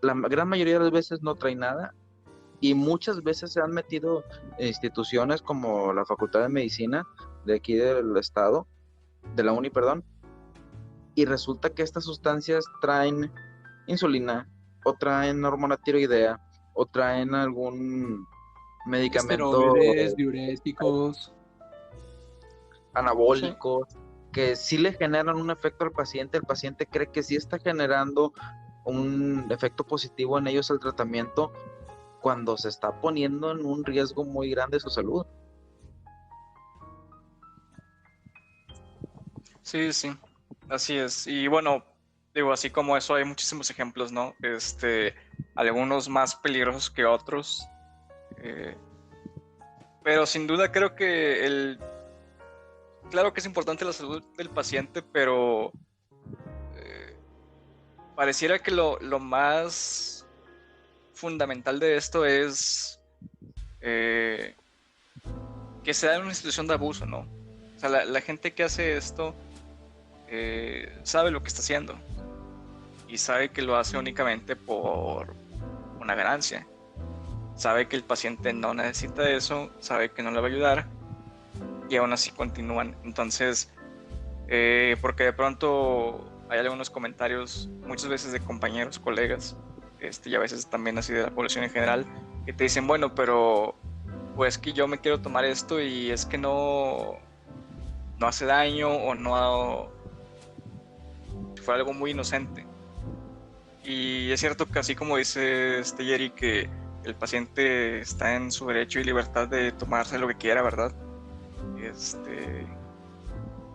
S3: La gran mayoría de las veces no trae nada y muchas veces se han metido instituciones como la Facultad de Medicina de aquí del estado, de la uni, perdón, y resulta que estas sustancias traen insulina o traen hormona tiroidea o traen algún medicamento
S2: Esteroides, diuréticos.
S3: anabólicos, que sí le generan un efecto al paciente, el paciente cree que sí está generando un efecto positivo en ellos el tratamiento cuando se está poniendo en un riesgo muy grande su salud.
S1: Sí, sí, así es. Y bueno, digo, así como eso hay muchísimos ejemplos, ¿no? Algunos más peligrosos que otros. eh, pero sin duda creo que claro que es importante la salud del paciente, pero eh, pareciera que lo más fundamental de esto es eh, que se da en una situación de abuso, ¿no? O sea, la gente que hace esto sabe lo que está haciendo y sabe que lo hace únicamente por una ganancia. Sabe que el paciente no necesita eso, sabe que no le va a ayudar y aún así continúan. Entonces, porque de pronto hay algunos comentarios, muchas veces de compañeros, colegas, y a veces también así de la población en general, que te dicen, bueno, pero pues que yo me quiero tomar esto y es que no hace daño o no fue algo muy inocente. Y es cierto que así como dice Jerry, que el paciente está en su derecho y libertad de tomarse lo que quiera, ¿verdad?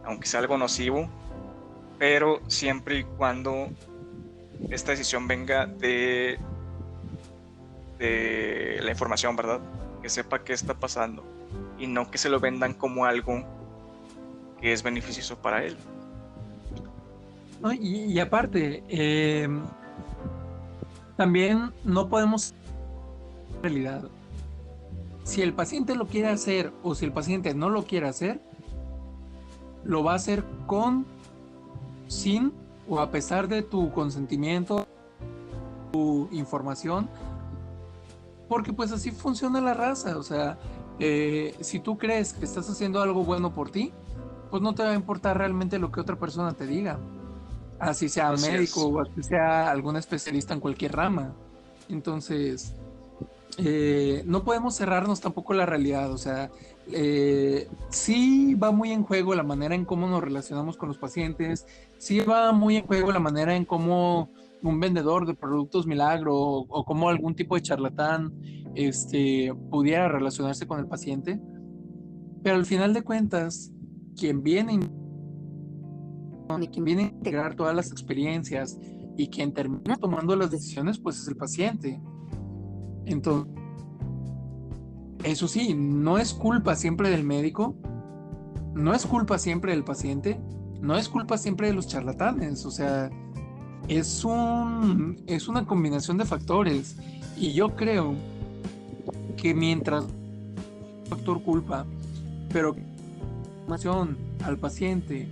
S1: Aunque sea algo nocivo, pero siempre y cuando esta decisión venga de la información, ¿verdad? Que sepa qué está pasando y no que se lo vendan como algo que es beneficioso para él.
S2: ¿No? Y aparte, también no podemos realidad. Si el paciente lo quiere hacer o si el paciente no lo quiere hacer, lo va a hacer con, sin o a pesar de tu consentimiento, tu información, porque pues así funciona la raza. O sea, si tú crees que estás haciendo algo bueno por ti, pues no te va a importar realmente lo que otra persona te diga, así sea
S1: Así
S2: médico
S1: es.
S2: o así sea algún especialista en cualquier rama. Entonces, no podemos cerrarnos tampoco la realidad. O sea, sí va muy en juego la manera en cómo nos relacionamos con los pacientes, sí va muy en juego la manera en cómo un vendedor de productos milagro o cómo algún tipo de charlatán pudiera relacionarse con el paciente, pero al final de cuentas, quien viene y quien viene a integrar todas las experiencias y quien termina tomando las decisiones, pues es el paciente. Entonces, eso sí, no es culpa siempre del médico, no es culpa siempre del paciente, no es culpa siempre de los charlatanes. O sea, es una combinación de factores. Y yo creo que mientras factor culpa, pero información al paciente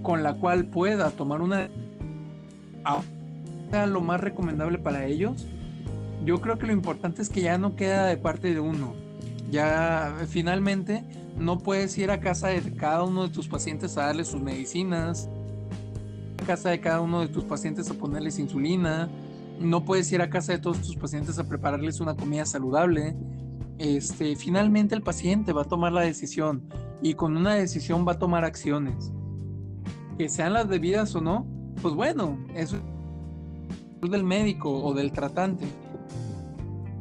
S2: con la cual pueda tomar una lo más recomendable para ellos, yo creo que lo importante es que ya no queda de parte de uno. Ya finalmente no puedes ir a casa de cada uno de tus pacientes a darle sus medicinas, a casa de cada uno de tus pacientes a ponerles insulina, no puedes ir a casa de todos tus pacientes a prepararles una comida saludable. Finalmente el paciente va a tomar la decisión y con una decisión va a tomar acciones. Que sean las debidas o no, pues bueno, eso es del médico o del tratante.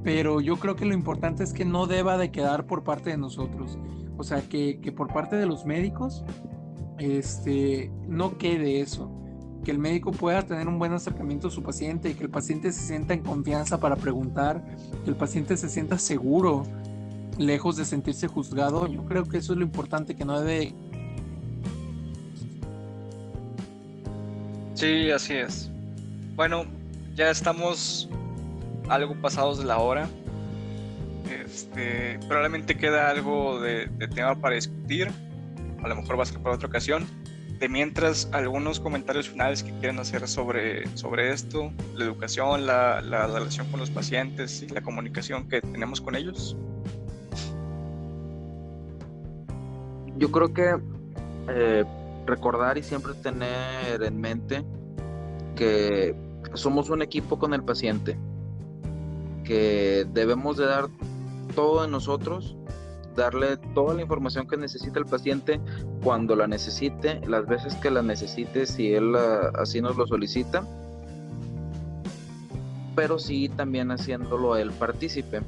S2: Pero yo creo que lo importante es que no deba de quedar por parte de nosotros. O sea, que por parte de los médicos no quede eso. Que el médico pueda tener un buen acercamiento a su paciente y que el paciente se sienta en confianza para preguntar, que el paciente se sienta seguro, lejos de sentirse juzgado. Yo creo que eso es lo importante, que no debe...
S1: Sí, así es. Bueno, ya estamos algo pasados de la hora. Probablemente queda algo de tema para discutir. A lo mejor va a ser para otra ocasión. De mientras, algunos comentarios finales que quieran hacer sobre esto, la educación, la relación con los pacientes y la comunicación que tenemos con ellos.
S3: Yo creo que recordar y siempre tener en mente que somos un equipo con el paciente, que debemos de dar todo de nosotros darle toda la información que necesita el paciente cuando la necesite, las veces que la necesite, si él así nos lo solicita, pero sí también haciéndolo a él partícipe.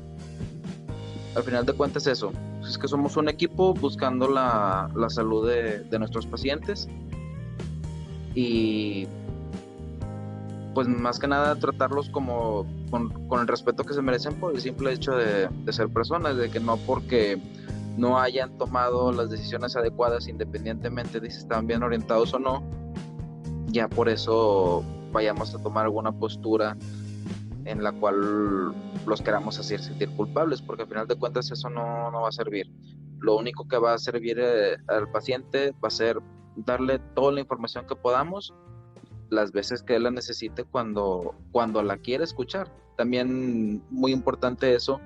S3: Al final de cuentas eso, es que somos un equipo buscando la salud de nuestros pacientes y pues más que nada tratarlos como con el respeto que se merecen por el simple hecho de ser personas, de que no porque no hayan tomado las decisiones adecuadas independientemente de si están bien orientados o no, ya por eso vayamos a tomar alguna postura en la cual los queramos hacer sentir culpables, porque al final de cuentas eso no va a servir. Lo único que va a servir al paciente va a ser darle toda la información que podamos las veces que él la necesite cuando la quiere escuchar. También muy importante eso,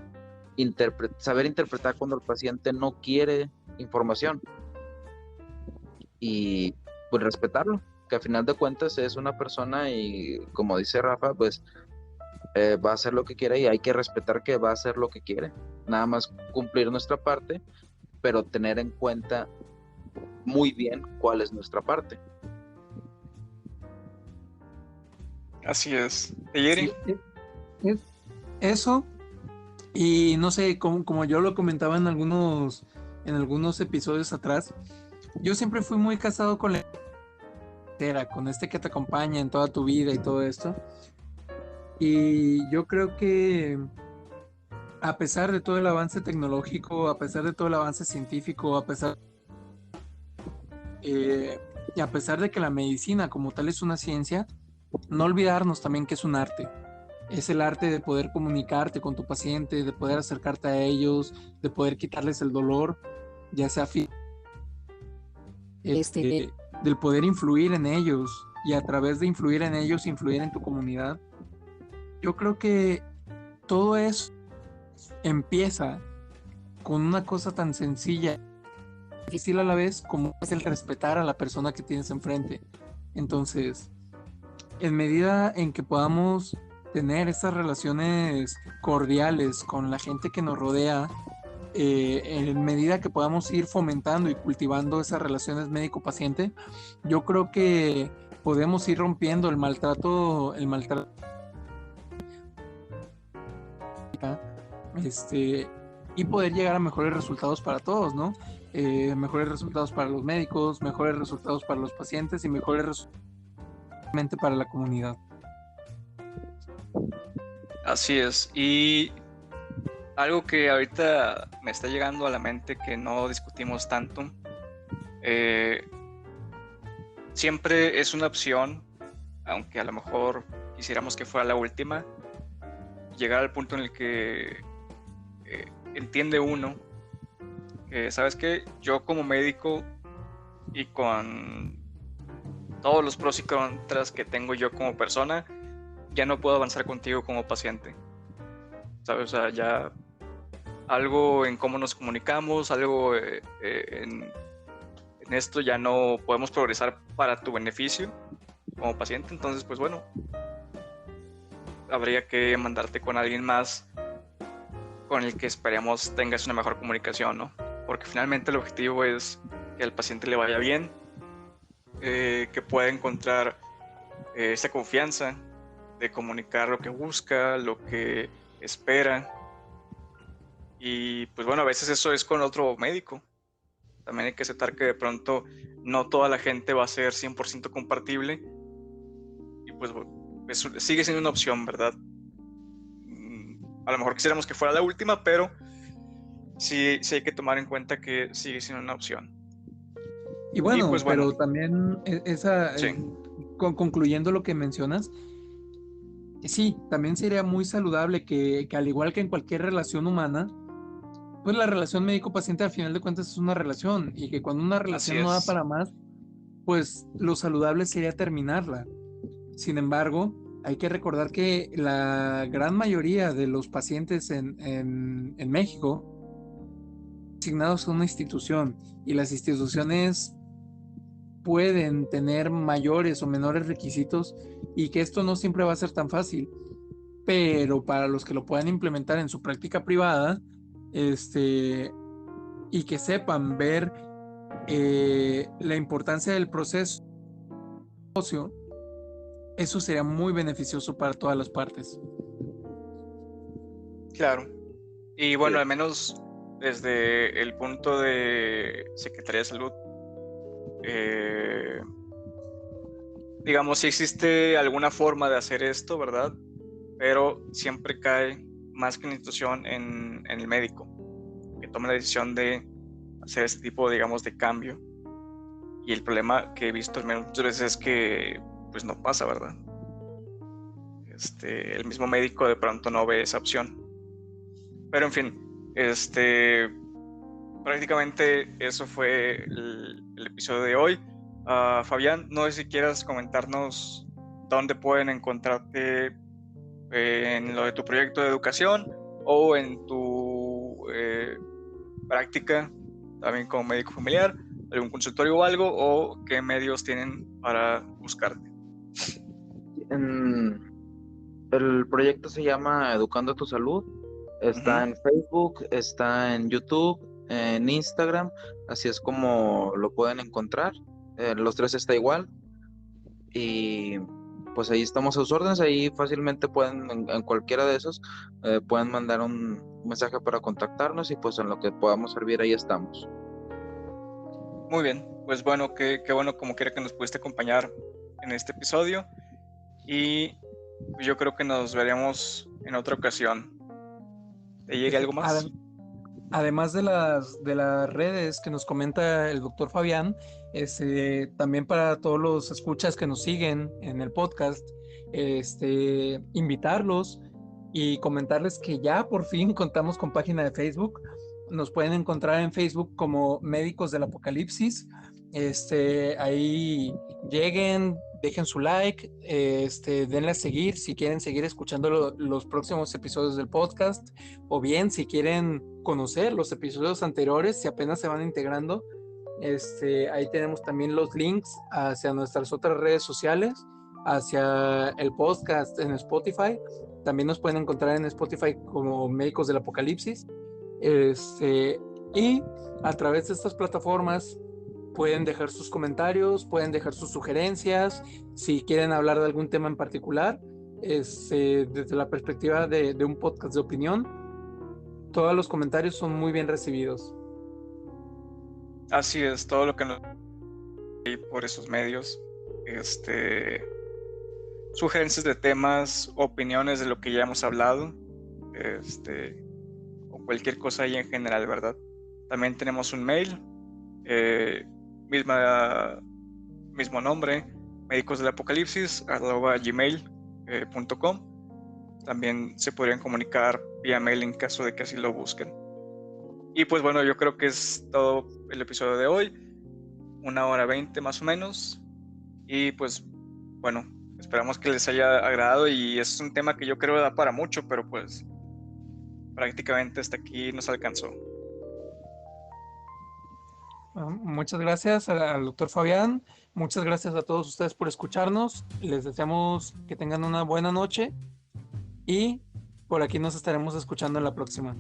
S3: saber interpretar cuando el paciente no quiere información y pues respetarlo, que al final de cuentas es una persona y como dice Rafa, pues va a hacer lo que quiere y hay que respetar que va a hacer lo que quiere, nada más cumplir nuestra parte, pero tener en cuenta muy bien cuál es nuestra parte.
S1: Así es. Yeri.
S2: Sí, eso, y no sé, como yo lo comentaba en algunos episodios atrás, yo siempre fui muy casado con con este que te acompaña en toda tu vida y todo esto. Y yo creo que a pesar de todo el avance tecnológico, a pesar de todo el avance científico, y a pesar de que la medicina como tal es una ciencia, no olvidarnos también que es un arte. Es el arte de poder comunicarte con tu paciente, de poder acercarte a ellos, de poder quitarles el dolor, ya sea del poder influir en ellos y a través de influir en ellos, influir en tu comunidad. Yo creo que todo eso empieza con una cosa tan sencilla, difícil a la vez, como es el respetar a la persona que tienes enfrente. Entonces, en medida en que podamos tener estas relaciones cordiales con la gente que nos rodea, en medida que podamos ir fomentando y cultivando esas relaciones médico-paciente, yo creo que podemos ir rompiendo el maltrato y poder llegar a mejores resultados para todos, ¿no? Mejores resultados para los médicos, mejores resultados para los pacientes y mejores resultados para la comunidad.
S1: Así es. Y algo que ahorita me está llegando a la mente que no discutimos tanto, siempre es una opción, aunque a lo mejor quisiéramos que fuera la última, llegar al punto en el que entiende uno que, ¿sabes qué? Yo como médico y con todos los pros y contras que tengo yo como persona, ya no puedo avanzar contigo como paciente, ¿sabes? O sea, ya algo en cómo nos comunicamos, algo en esto ya no podemos progresar para tu beneficio como paciente. Entonces, pues bueno, habría que mandarte con alguien más con el que esperemos tengas una mejor comunicación, ¿no? Porque finalmente el objetivo es que al paciente le vaya bien, que pueda encontrar esa confianza de comunicar lo que busca, lo que espera. Y pues bueno, a veces eso es con otro médico. También hay que aceptar que de pronto no toda la gente va a ser 100% compatible. Y pues eso sigue siendo una opción, ¿verdad? A lo mejor quisiéramos que fuera la última, pero sí hay que tomar en cuenta que sigue siendo una opción.
S2: Y bueno,
S1: pues,
S2: pero también
S1: sí.
S2: Concluyendo lo que mencionas, sí, también sería muy saludable que al igual que en cualquier relación humana, pues la relación médico-paciente al final de cuentas es una relación, y que cuando una relación no da para más, pues lo saludable sería terminarla. Sin embargo, hay que recordar que la gran mayoría de los pacientes en México asignados a una institución, y las instituciones pueden tener mayores o menores requisitos, y que esto no siempre va a ser tan fácil, pero para los que lo puedan implementar en su práctica privada, y que sepan ver la importancia del proceso, eso sería muy beneficioso para todas las partes.
S1: Claro. Y bueno,
S3: Sí.
S1: al menos desde el punto de Secretaría de Salud, digamos, si existe alguna forma de hacer esto, ¿verdad? Pero siempre cae más que la institución en el médico, que toma la decisión de hacer este tipo, digamos, de cambio. Y el problema que he visto al menos muchas veces es que pues no pasa, ¿verdad? El mismo médico de pronto no ve esa opción. Pero en fin, prácticamente eso fue el episodio de hoy. Fabián, no sé si quieras comentarnos dónde pueden encontrarte en lo de tu proyecto de educación o en tu práctica también como médico familiar, algún consultorio o algo, o qué medios tienen para buscarte.
S3: El proyecto se llama Educando tu Salud. Está en Facebook, está en YouTube, en Instagram, así es como lo pueden encontrar. Los tres está igual. Y pues ahí estamos a sus órdenes, ahí fácilmente pueden, en cualquiera de esos, pueden mandar un mensaje para contactarnos y pues en lo que podamos servir ahí estamos.
S1: Muy bien, pues bueno, qué bueno como quiera que nos pudiste acompañar en este episodio y yo creo que nos veremos en otra ocasión. ¿Te llegue algo más?
S2: Además de las redes que nos comenta el doctor Fabián, también para todos los escuchas que nos siguen en el podcast, invitarlos y comentarles que ya por fin contamos con página de Facebook. Nos pueden encontrar en Facebook como Médicos del Apocalipsis. Ahí lleguen, dejen su like, denle a seguir si quieren seguir escuchando los próximos episodios del podcast, o bien si quieren conocer los episodios anteriores, si apenas se van integrando, ahí tenemos también los links hacia nuestras otras redes sociales, hacia el podcast en Spotify. También nos pueden encontrar en Spotify como Médicos del Apocalipsis. Y a través de estas plataformas pueden dejar sus comentarios, pueden dejar sus sugerencias, si quieren hablar de algún tema en particular, desde la perspectiva de un podcast de opinión. Todos los comentarios son muy bien recibidos.
S1: Así es, todo lo que nos por esos medios, sugerencias de temas, opiniones de lo que ya hemos hablado, o cualquier cosa ahí en general, ¿verdad? También tenemos un mail, mismo nombre, medicosdelapocalipsis@gmail.com. También se podrían comunicar vía mail en caso de que así lo busquen. Y pues bueno, yo creo que es todo el episodio de hoy, 1:20 más o menos. Y pues bueno, esperamos que les haya agradado y es un tema que yo creo da para mucho, pero pues prácticamente hasta aquí nos alcanzó.
S2: Muchas gracias al doctor Fabián, muchas gracias a todos ustedes por escucharnos, les deseamos que tengan una buena noche y por aquí nos estaremos escuchando en la próxima.